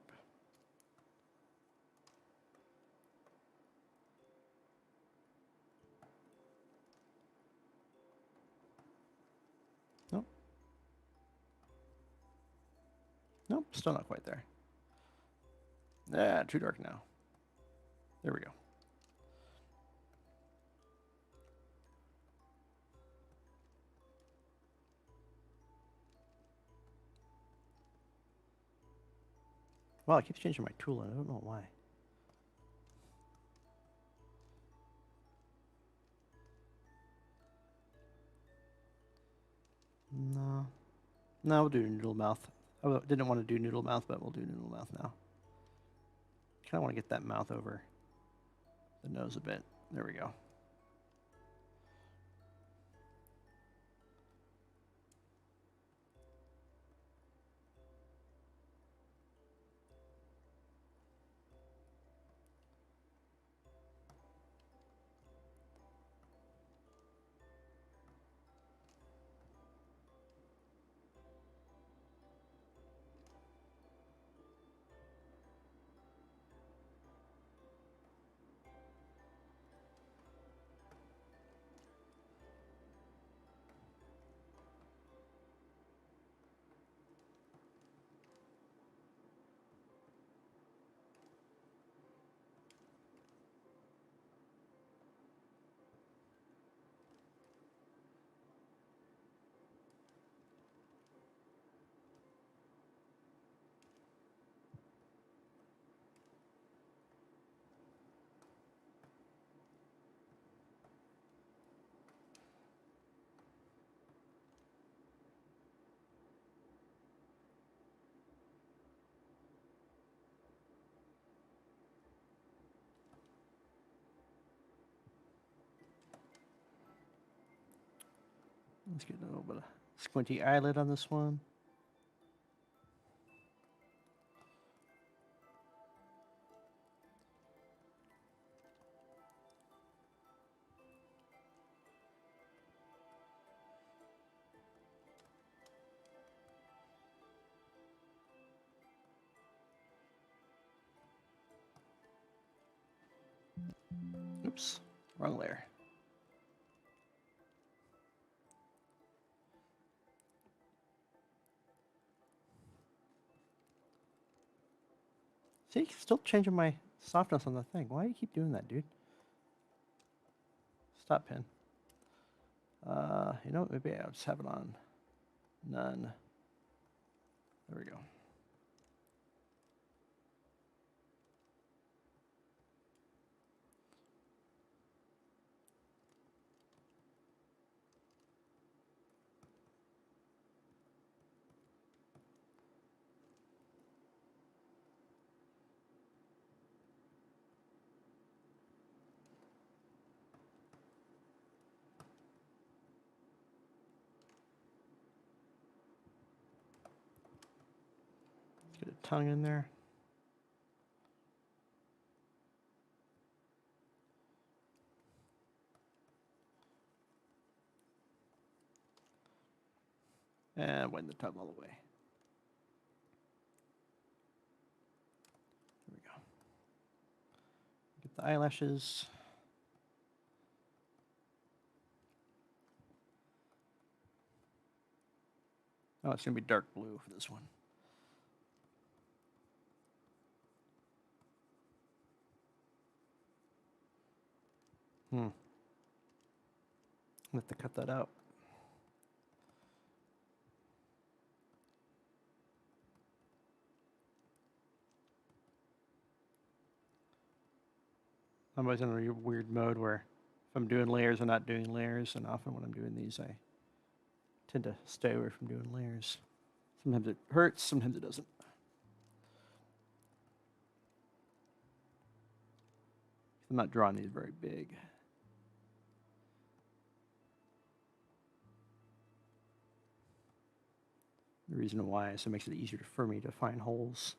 still not quite there. Yeah, too dark now. There we go. Well, it keeps changing my tool, and I don't know why. No. No, we'll do noodle mouth. I didn't want to do noodle mouth, but we'll do noodle mouth now. Kind of want to get that mouth over the nose a bit. There we go. Let's get a little bit of squinty eyelid on this one. Oops, wrong layer. See, still changing my softness on the thing. Why do you keep doing that, dude? Stop pin. You know, maybe I'll just have it on none. There we go. Get a tongue in there. And widen the tub all the way. There we go. Get the eyelashes. Oh, it's going to be dark blue for this one. I'll have to cut that out. I'm always in a weird mode where if I'm doing layers, I'm not doing layers, and often when I'm doing these, I tend to stay away from doing layers. Sometimes it hurts, sometimes it doesn't. I'm not drawing these very big. The reason why is it makes it easier for me to find holes.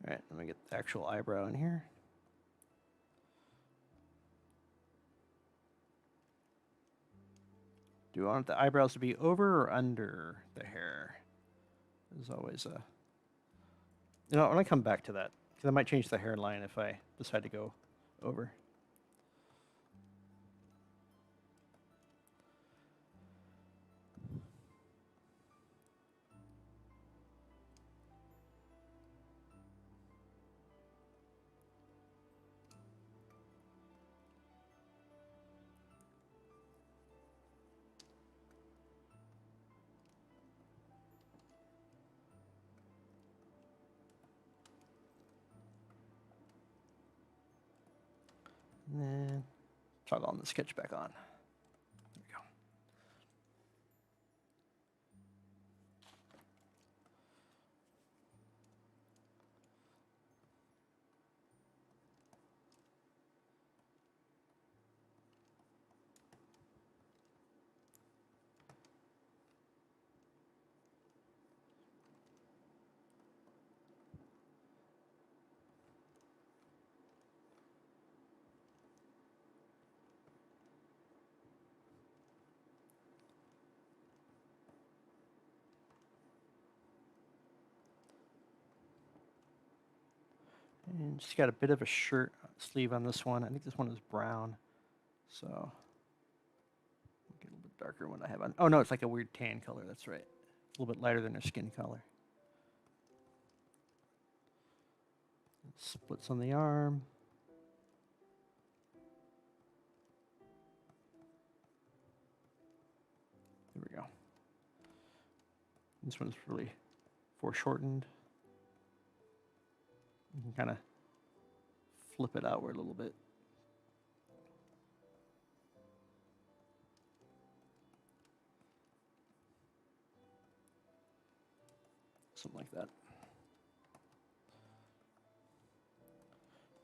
All right, let me get the actual eyebrow in here. Do I want the eyebrows to be over or under the hair? There's always a... You know, when I come back to that, because I might change the hairline if I decide to go over. And then toggle on the sketch back on. There we go. And just got a bit of a shirt sleeve on this one. I think this one is brown. So I'll get a little bit darker when I have on. Oh no, it's like a weird tan color. That's right. A little bit lighter than her skin color. Splits on the arm. There we go. This one's really foreshortened. You can kind of flip it outward a little bit. Something like that.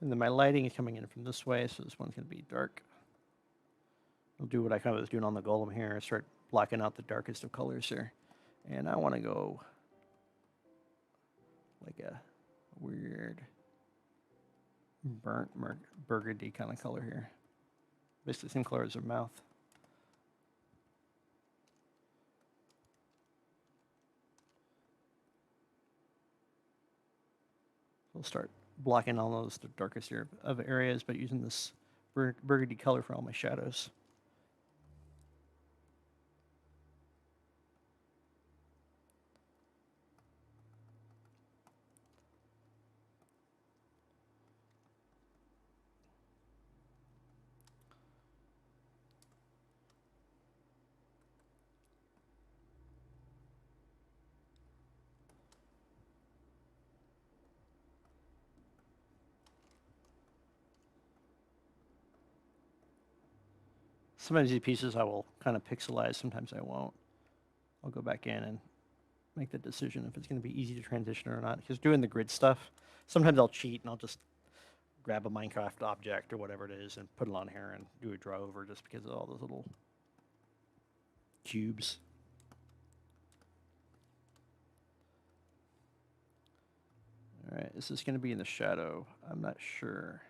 And then my lighting is coming in from this way, so this one's going to be dark. I'll do what I kind of was doing on the golem here, start blocking out the darkest of colors here. And I want to go like a weird burnt burgundy kind of color here. Basically the same color as her mouth. We'll start blocking all those the darkest of areas, but using this burgundy color for all my shadows. Sometimes these pieces I will kind of pixelize, sometimes I won't. I'll go back in and make the decision if it's going to be easy to transition or not. Because doing the grid stuff, sometimes I'll cheat and I'll just grab a Minecraft object or whatever it is and put it on here and do a draw over just because of all those little cubes. All right, is this going to be in the shadow? I'm not sure.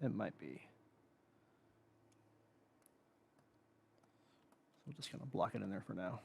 It might be. We'll just kind of block it in there for now.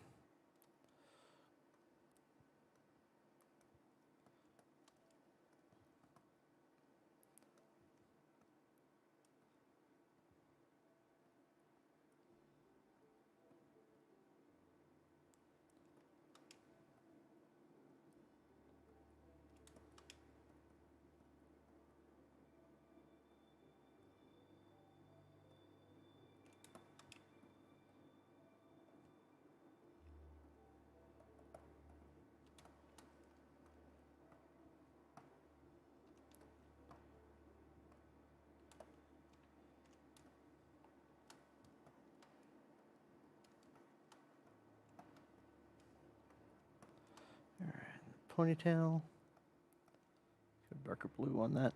All right, ponytail. Go darker blue on that.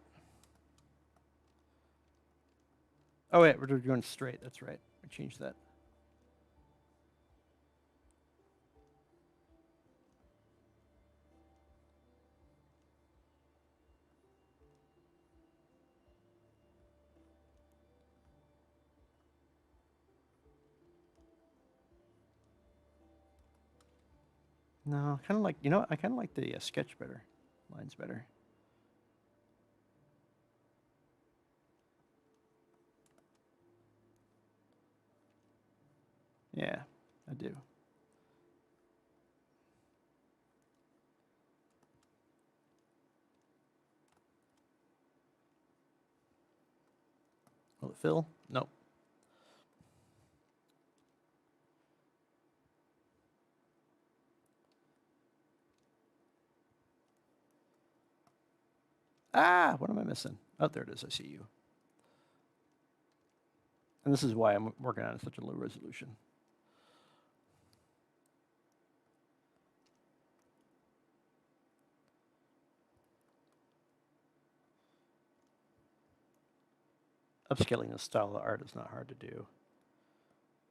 Oh wait, we're doing straight. That's right. I changed that. No, kind of like, you know, I kind of like the sketch better. Lines better. Yeah, I do. Will it fill? Nope. Ah, what am I missing? Oh, there it is. I see you. And this is why I'm working on such a low resolution. Upscaling this style of art is not hard to do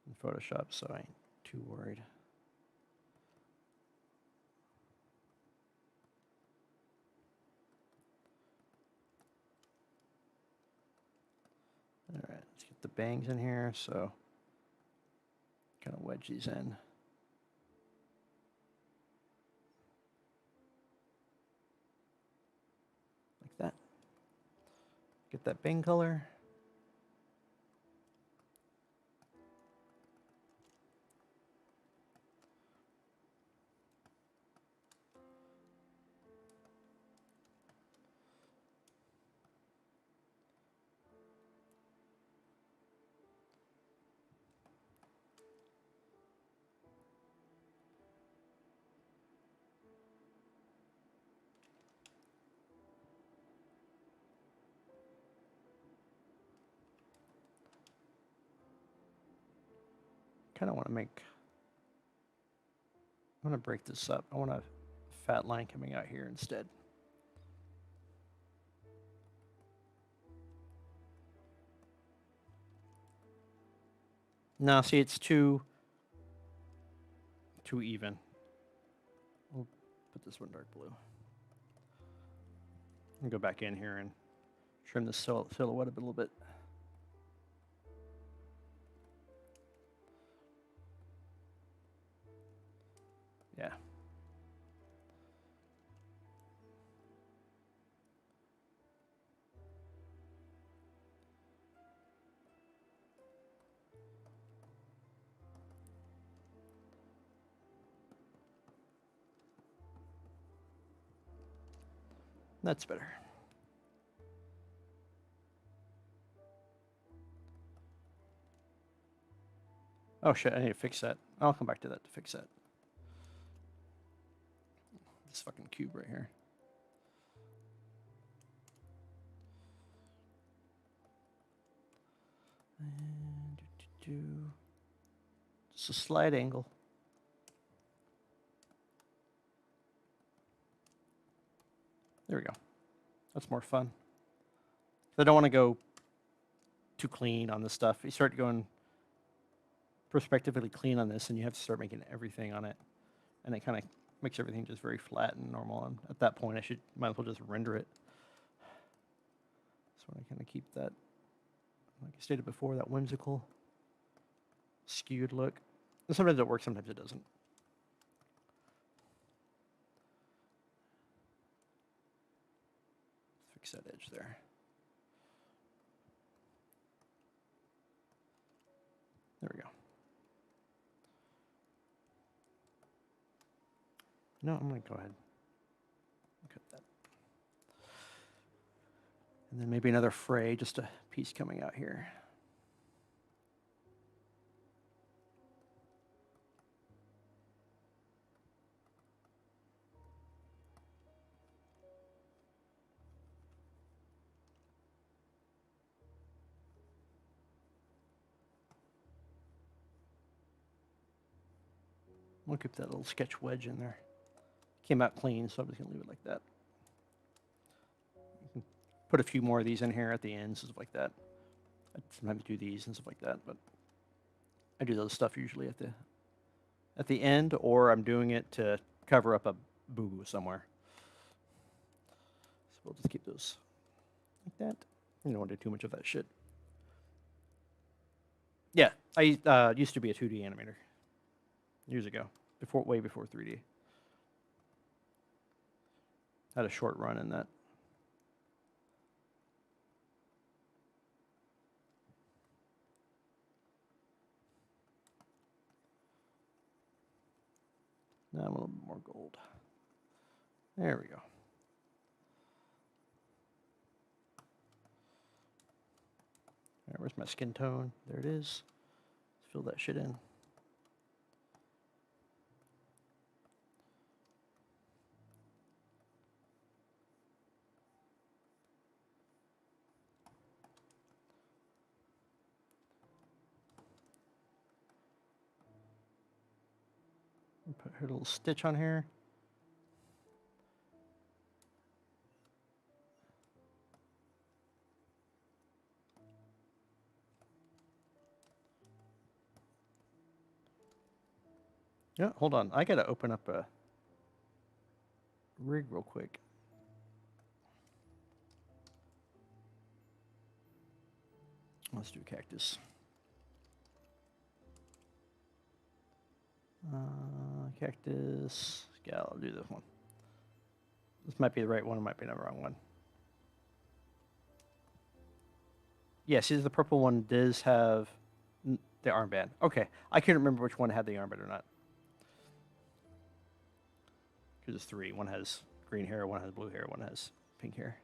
in Photoshop, so I ain't too worried. All right, let's get the bangs in here, so kind of wedge these in. Like that. Get that bang color. Kind of want to make, I want to break this up. I want a fat line coming out here instead. Now, see, it's too even. We'll put this one dark blue. And go back in here and trim the silhouette a little bit. Yeah. That's better. Oh shit, I need to fix that. I'll come back to that to fix that. This fucking cube right here. And just a slight angle. There we go. That's more fun. I don't want to go too clean on this stuff. You start going perspectively clean on this, and you have to start making everything on it, and it kind of makes everything just very flat and normal. And at that point, might as well just render it. So I kind of keep that, like I stated before, that whimsical, skewed look. And sometimes it works, sometimes it doesn't. Fix that edge there. There we go. No, I'm going to go ahead and cut that. And then maybe another fray, just a piece coming out here. We'll keep that little sketch wedge in there. Came out clean, so I'm just going to leave it like that. You can put a few more of these in here at the end, stuff like that. I sometimes do these and stuff like that, but I do those stuff usually at the end, or I'm doing it to cover up a boo-boo somewhere. So we'll just keep those like that. You don't want to do too much of that shit. Yeah, I used to be a 2D animator years ago, way before 3D. Had a short run in that. Now I'm a little bit more gold. There we go. All right, where's my skin tone? There it is. Let's fill that shit in. put her little stitch on here. Yeah, hold on. I gotta open up a rig real quick. Let's do cactus. Cactus. Yeah, I'll do this one. This might be the right one. It might be the wrong one. Yeah, see, the purple one does have the armband. Okay, I can't remember which one had the armband or not. Because there's three. One has green hair, one has blue hair, one has pink hair.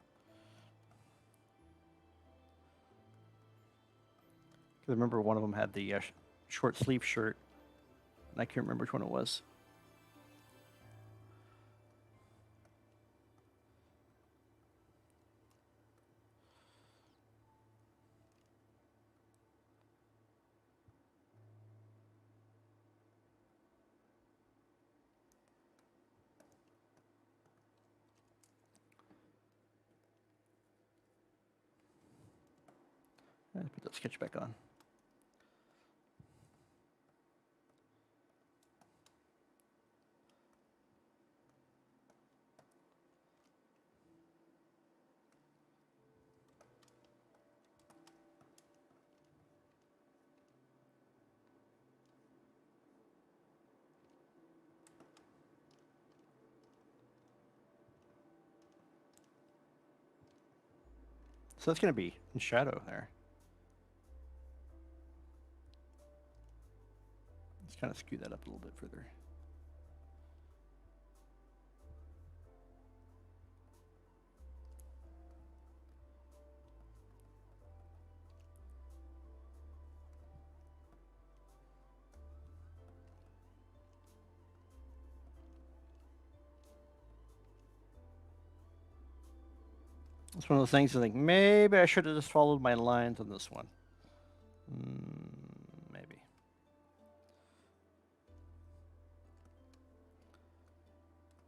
Because I remember one of them had the short sleeve shirt, and I can't remember which one it was. Let's put that sketch back on. So that's going to be in shadow there. Let's kind of skew that up a little bit further. It's one of those things I think maybe I should have just followed my lines on this one. Maybe.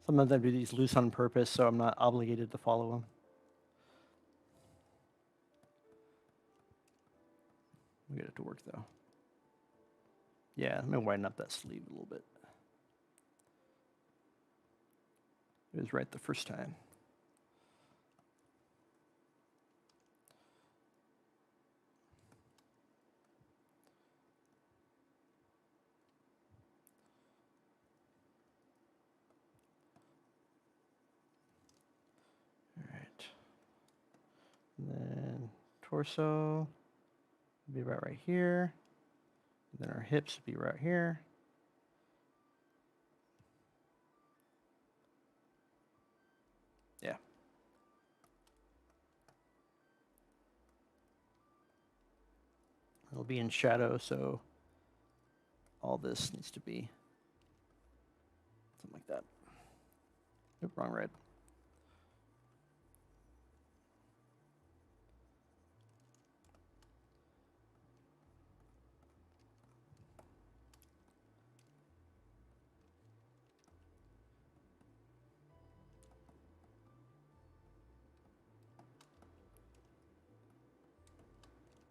Sometimes I do these loose on purpose, so I'm not obligated to follow them. We get it to work though. Yeah, let me widen up that sleeve a little bit. It was right the first time. And then torso would be about right here. And then our hips would be right here. Yeah. It'll be in shadow, so all this needs to be something like that. Nope, wrong red.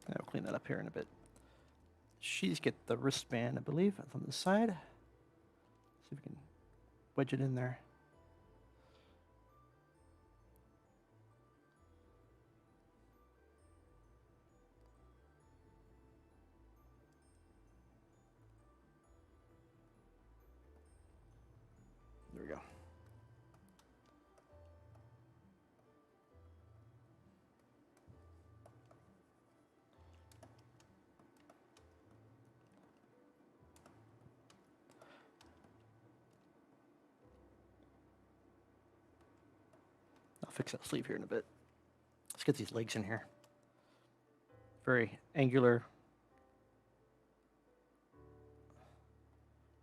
I'll clean that up here in a bit. She's get the wristband, I believe, on the side. See if we can wedge it in there. There we go. I'll fix that sleeve here in a bit. Let's get these legs in here. Very angular.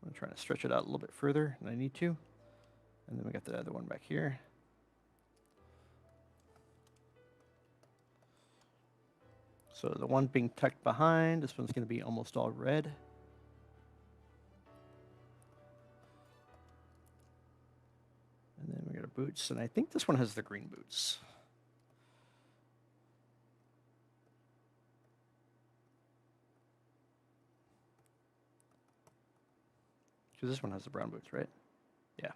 I'm trying to stretch it out a little bit further than I need to. And then we got the other one back here. So the one being tucked behind, this one's going to be almost all red. boots, and I think this one has the green boots. Because this one has the brown boots, right? Yeah.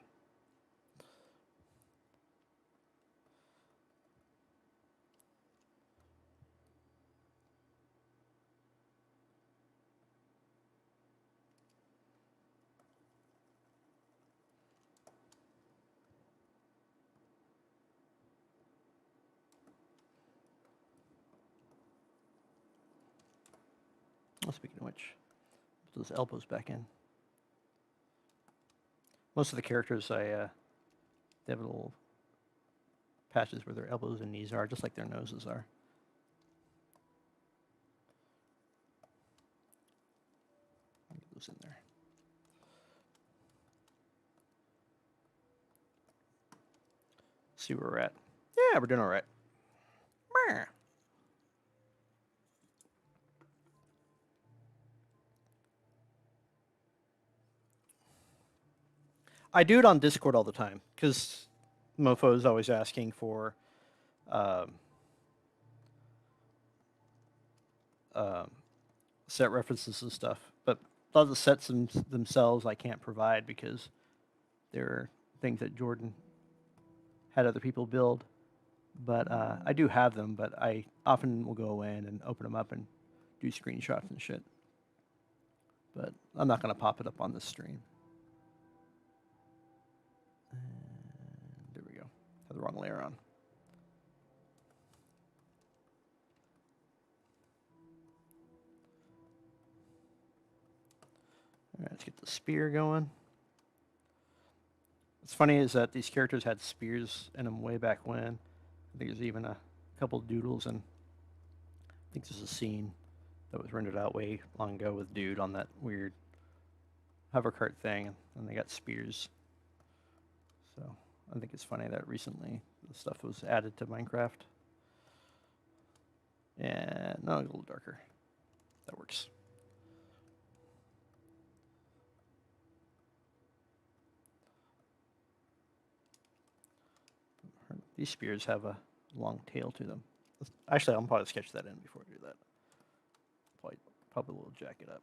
Oh, speaking of which, put those elbows back in. Most of the characters, they have little patches where their elbows and knees are, just like their noses are. Get those in there. See where we're at. Yeah, we're doing all right. I do it on Discord all the time because Mofo is always asking for set references and stuff. But a lot of the sets themselves I can't provide because there are things that Jordan had other people build. But I do have them, but I often will go in and open them up and do screenshots and shit. But I'm not going to pop it up on this stream. And there we go. Have the wrong layer on. All right, let's get the spear going. What's funny is that these characters had spears in them way back when. I think there's even a couple doodles, and I think there's a scene that was rendered out way long ago with Dude on that weird hover cart thing, and they got spears. So I think it's funny that recently the stuff was added to Minecraft. And no, a little darker. That works. These spears have a long tail to them. Actually, I'll probably sketch that in before I do that. Probably will jack it up.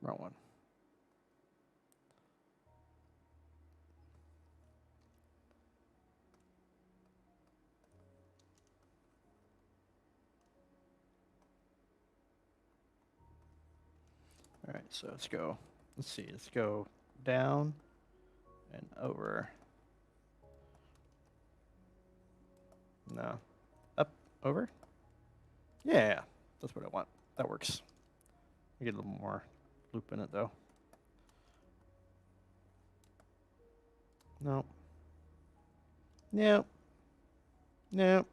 Wrong one. All right, so let's go. Let's see. Let's go down and over. No. Up, over? Yeah, that's what I want. That works. I get a little more loop in it, though. No. No. No.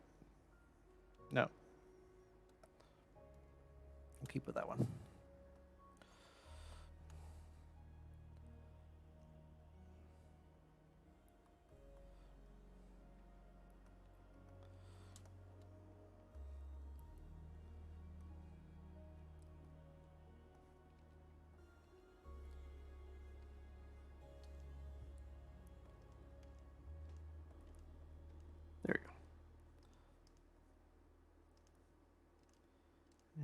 No. I'll keep with that one. There we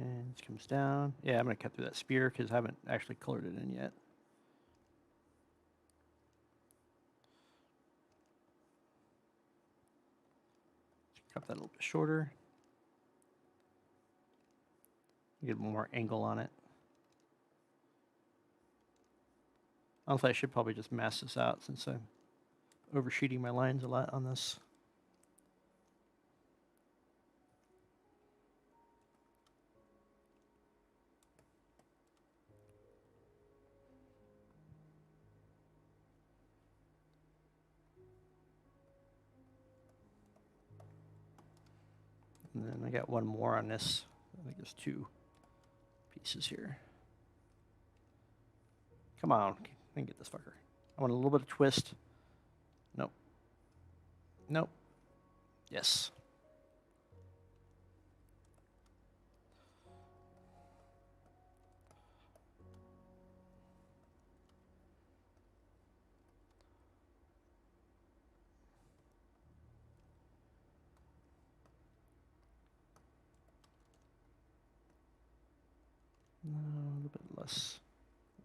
go. And this comes down. Yeah, I'm going to cut through that spear because I haven't actually colored it in yet. Cut that a little bit shorter. Get a little more angle on it. Honestly, I should probably just mask this out since I'm overshooting my lines a lot on this. And then I got one more on this. I think there's two pieces here. Come on, I can get this fucker. I want a little bit of twist. Nope. Nope. Yes. A little bit less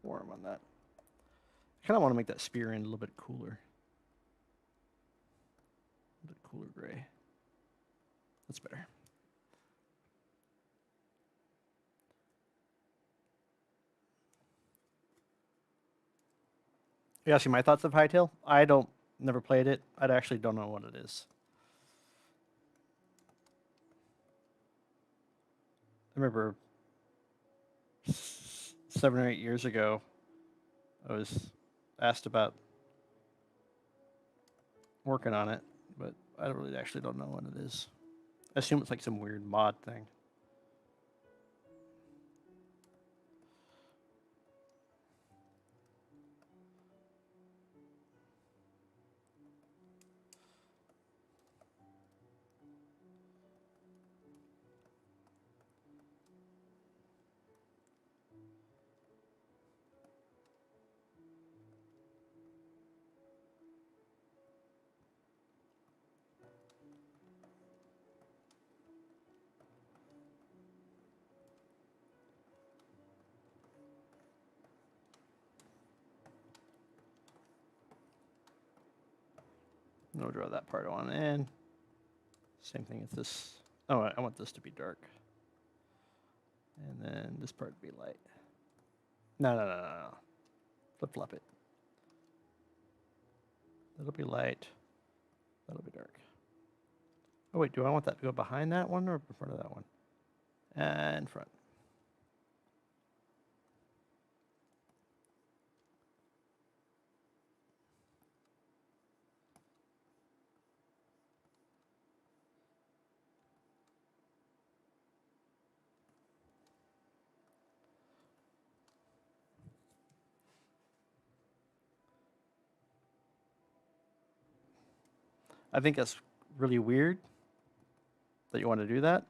warm on that. I kind of want to make that spear end a little bit cooler. A bit cooler gray. That's better. You asking my thoughts of Hytale? I never played it. I actually don't know what it is. I remember 7 or 8 years ago, I was asked about working on it, but I really actually don't know what it is. I assume it's like some weird mod thing. I'll draw that part on in. Same thing as this. Oh, I want this to be dark. And then this part to be light. No. Flip-flop it. That'll be light. That'll be dark. Oh, wait, do I want that to go behind that one or in front of that one? And front. I think that's really weird that you want to do that.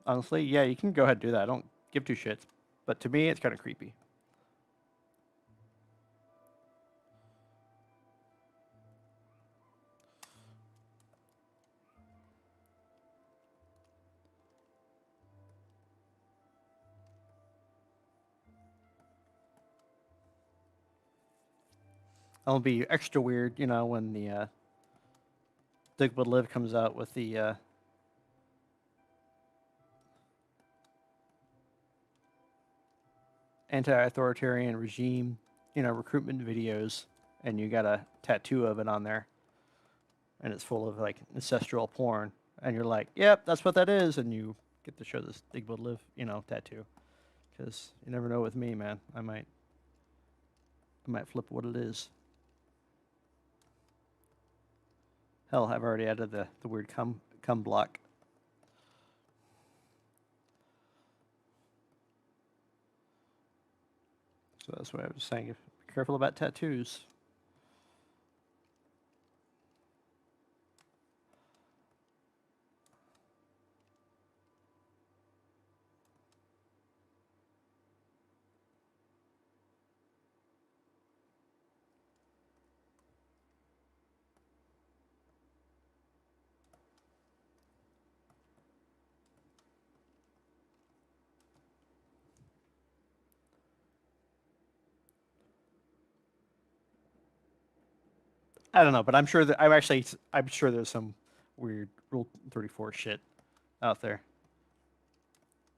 Honestly, yeah, you can go ahead and do that. I don't give two shits. But to me, it's kind of creepy. It'll be extra weird, you know, when the DigBuildLive comes out with the anti-authoritarian regime, you know, recruitment videos, and you got a tattoo of it on there, and it's full of like ancestral porn, and you're like, yep, that's what that is, and you get to show this DigBuildLive, you know, tattoo, because you never know with me, man. I might flip what it is. Hell, I've already added the weird cum block. So that's what I was saying. Be careful about tattoos. I don't know, but I'm sure that I'm sure there's some weird Rule 34 shit out there.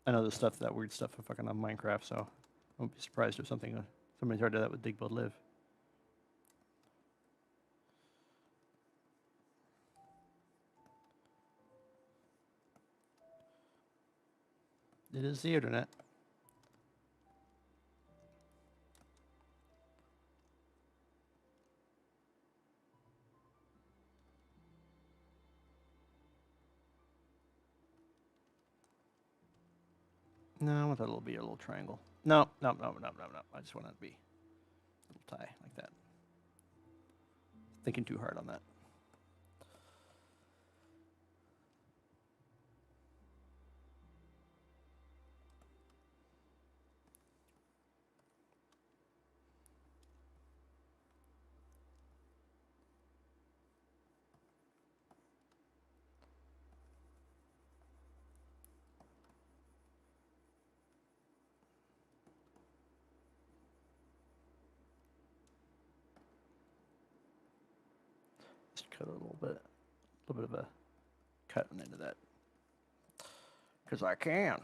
I know there's that weird stuff fucking on Minecraft, so I won't be surprised if somebody tried to do that with DigBuildLive. It is the internet. No, I want that little be a little triangle. No. I just want it to be a little tie like that. Thinking too hard on that. cut a little bit of a cut into that. Because I can.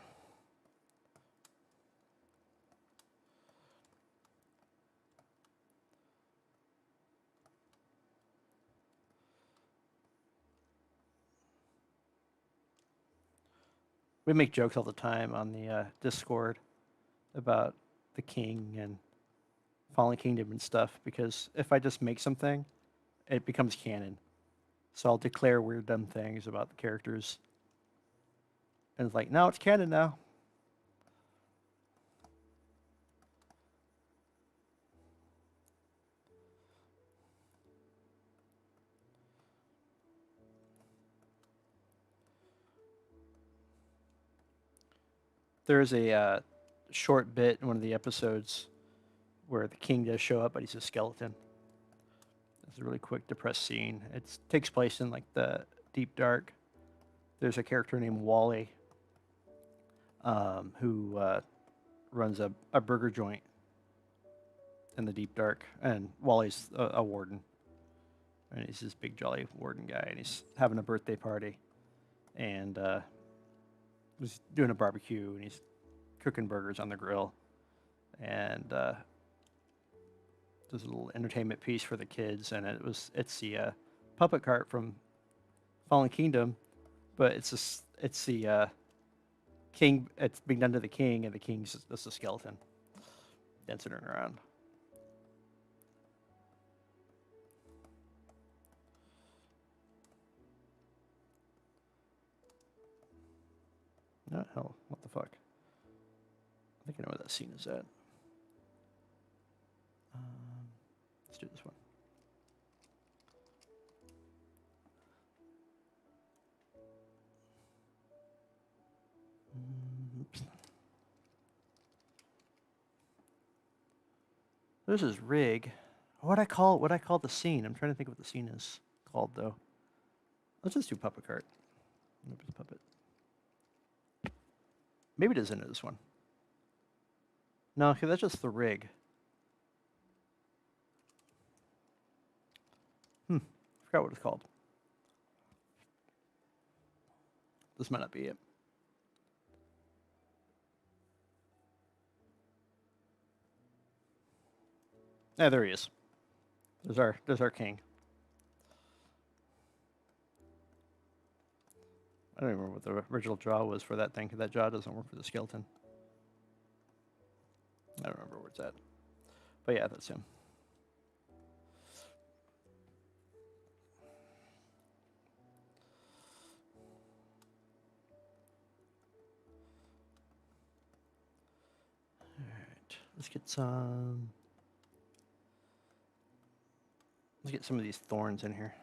We make jokes all the time on the Discord about the king and Fallen Kingdom and stuff, because if I just make something, it becomes canon. So I'll declare weird dumb things about the characters. And it's like, no, it's canon now. There's a short bit in one of the episodes where the king does show up, but he's a skeleton. It's a really quick, depressed scene. It takes place in like the Deep Dark. There's a character named Wally who runs a burger joint in the Deep Dark, and Wally's a warden, and he's this big jolly warden guy, and he's having a birthday party, and was doing a barbecue, and he's cooking burgers on the grill, and there's a little entertainment piece for the kids, and it's the puppet cart from Fallen Kingdom, but it's the king. It's being done to the king, and the king's just a skeleton dancing around. No, hell, what the fuck? I think I know where that scene is at. Let's do this one. Oops. This is rig. What I call the scene? I'm trying to think of what the scene is called though. Let's just do puppet cart. Maybe it's puppet. Maybe it isn't this one. No, okay, that's just the rig. Forgot what it's called. This might not be it. Yeah, there he is. There's our king. I don't even remember what the original jaw was for that thing, because that jaw doesn't work for the skeleton. I don't remember where it's at. But yeah, that's him. Alright, let's get some... Let's get some of these thorns in here.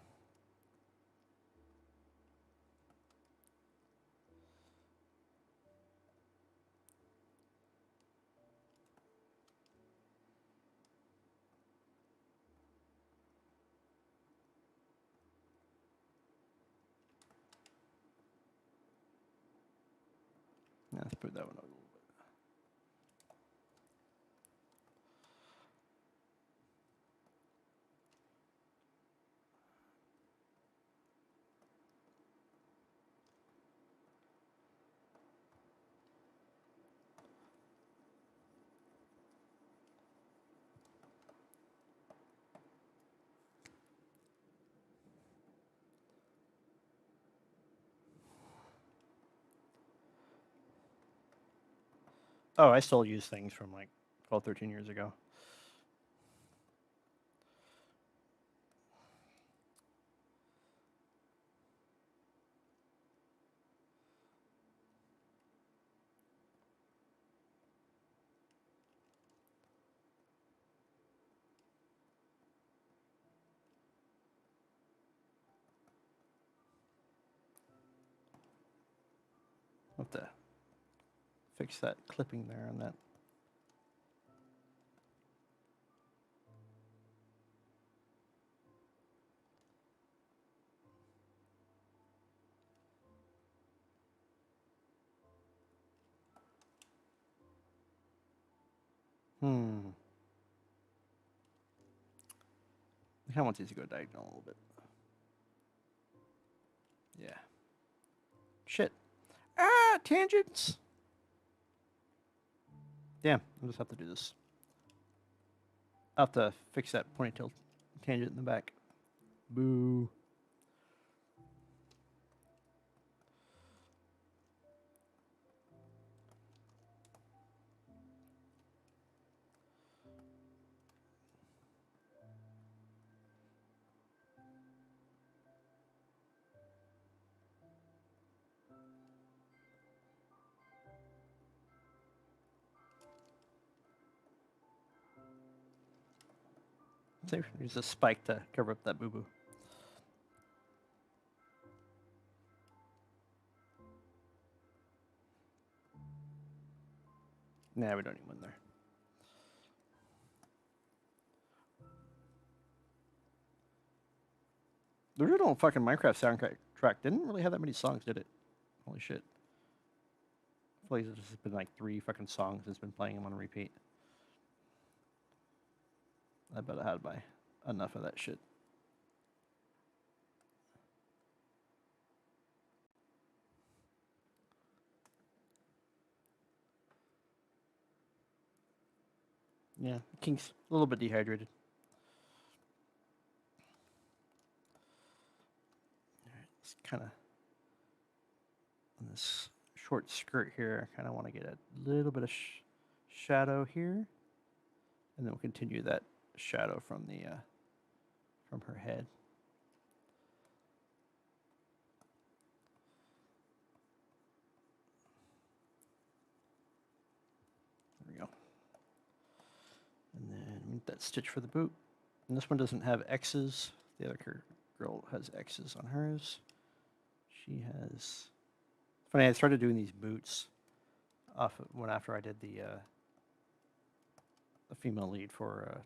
Yeah, let's put that one up a little bit. Oh, I still use things from like 12, 13 years ago. I'll have to fix that clipping there on that. I kind of want these to go diagonal a little bit. Yeah. Shit. Ah, tangents. Damn, I'll just have to do this. I'll have to fix that ponytail tangent in the back. Boo. Use a spike to cover up that boo-boo. Nah, we don't need one there. The original fucking Minecraft soundtrack didn't really have that many songs, did it? Holy shit. I feel like there's just been like 3 fucking songs that's been playing them on repeat. I bet I had enough of that shit. Yeah, King's a little bit dehydrated. Alright, it's kind of on this short skirt here. I kind of want to get a little bit of shadow here, and then we'll continue that shadow from the from her head. There we go. And then we need that stitch for the boot. And this one doesn't have X's. The other girl has X's on hers. She has. Funny, I started doing these boots off of after I did the female lead for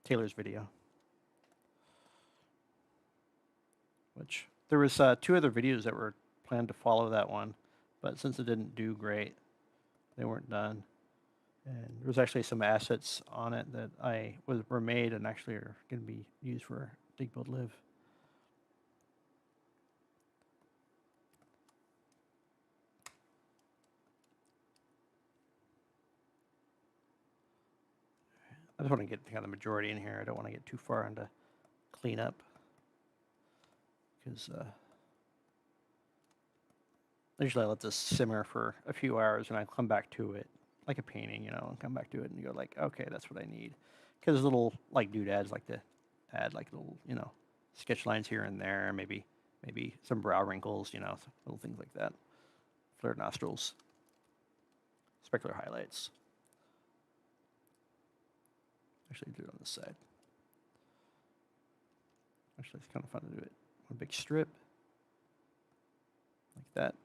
Taylor's video. Which there was 2 other videos that were planned to follow that one, but since it didn't do great, they weren't done. And there was actually some assets on it that were made and actually are going to be used for DigBuildLive. I just want to get kind of the majority in here. I don't want to get too far into cleanup because usually I let this simmer for a few hours and I come back to it like a painting, and come back to it and you go like, okay, that's what I need. Because little like doodads like to add like little, sketch lines here and there, maybe some brow wrinkles, little things like that. Flared nostrils, specular highlights. Actually, do it on this side. Actually, it's kind of fun to do it. One big strip, like that.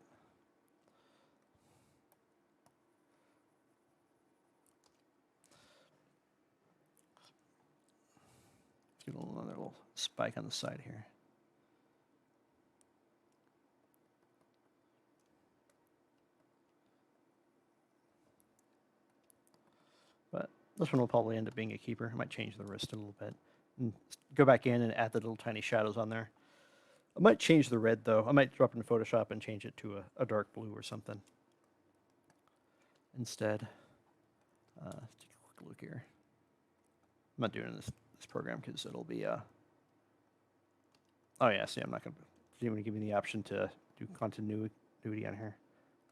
Let's get another little spike on the side here. But this one will probably end up being a keeper. I might change the wrist a little bit. And go back in and add the little tiny shadows on there. I might change the red, though. I might drop it in Photoshop and change it to a dark blue or something instead. Let's take a quick look here. I'm not doing this program because it'll be... Oh, yeah, see, I'm not going to even give me the option to do continuity on here.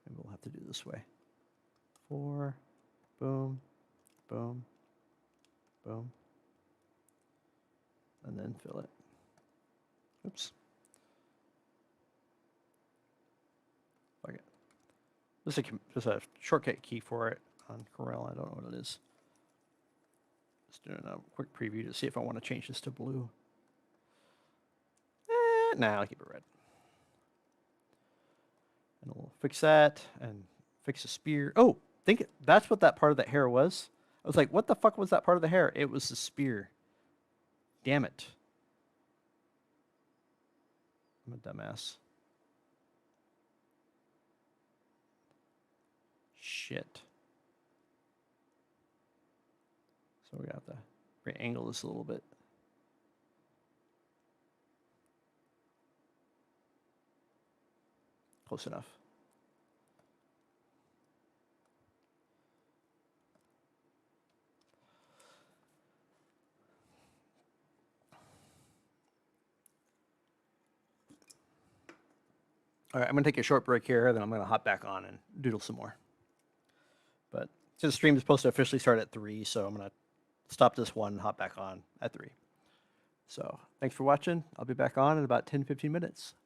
Maybe we'll have to do it this way. 4, boom, boom, boom, and then fill it. Oops. Okay. There's a shortcut key for it on Corel. I don't know what it is. Just doing a quick preview to see if I want to change this to blue. Nah, I'll keep it red. And we'll fix that and fix the spear. Oh, that's what that part of that hair was. I was like, what the fuck was that part of the hair? It was the spear. Damn it. I'm a dumbass. Shit. So we got to re-angle this a little bit. Close enough. All right, I'm going to take a short break here, then I'm going to hop back on and doodle some more. But the stream is supposed to officially start at 3, so I'm going to stop this one and hop back on at 3. So thanks for watching. I'll be back on in about 10-15 minutes.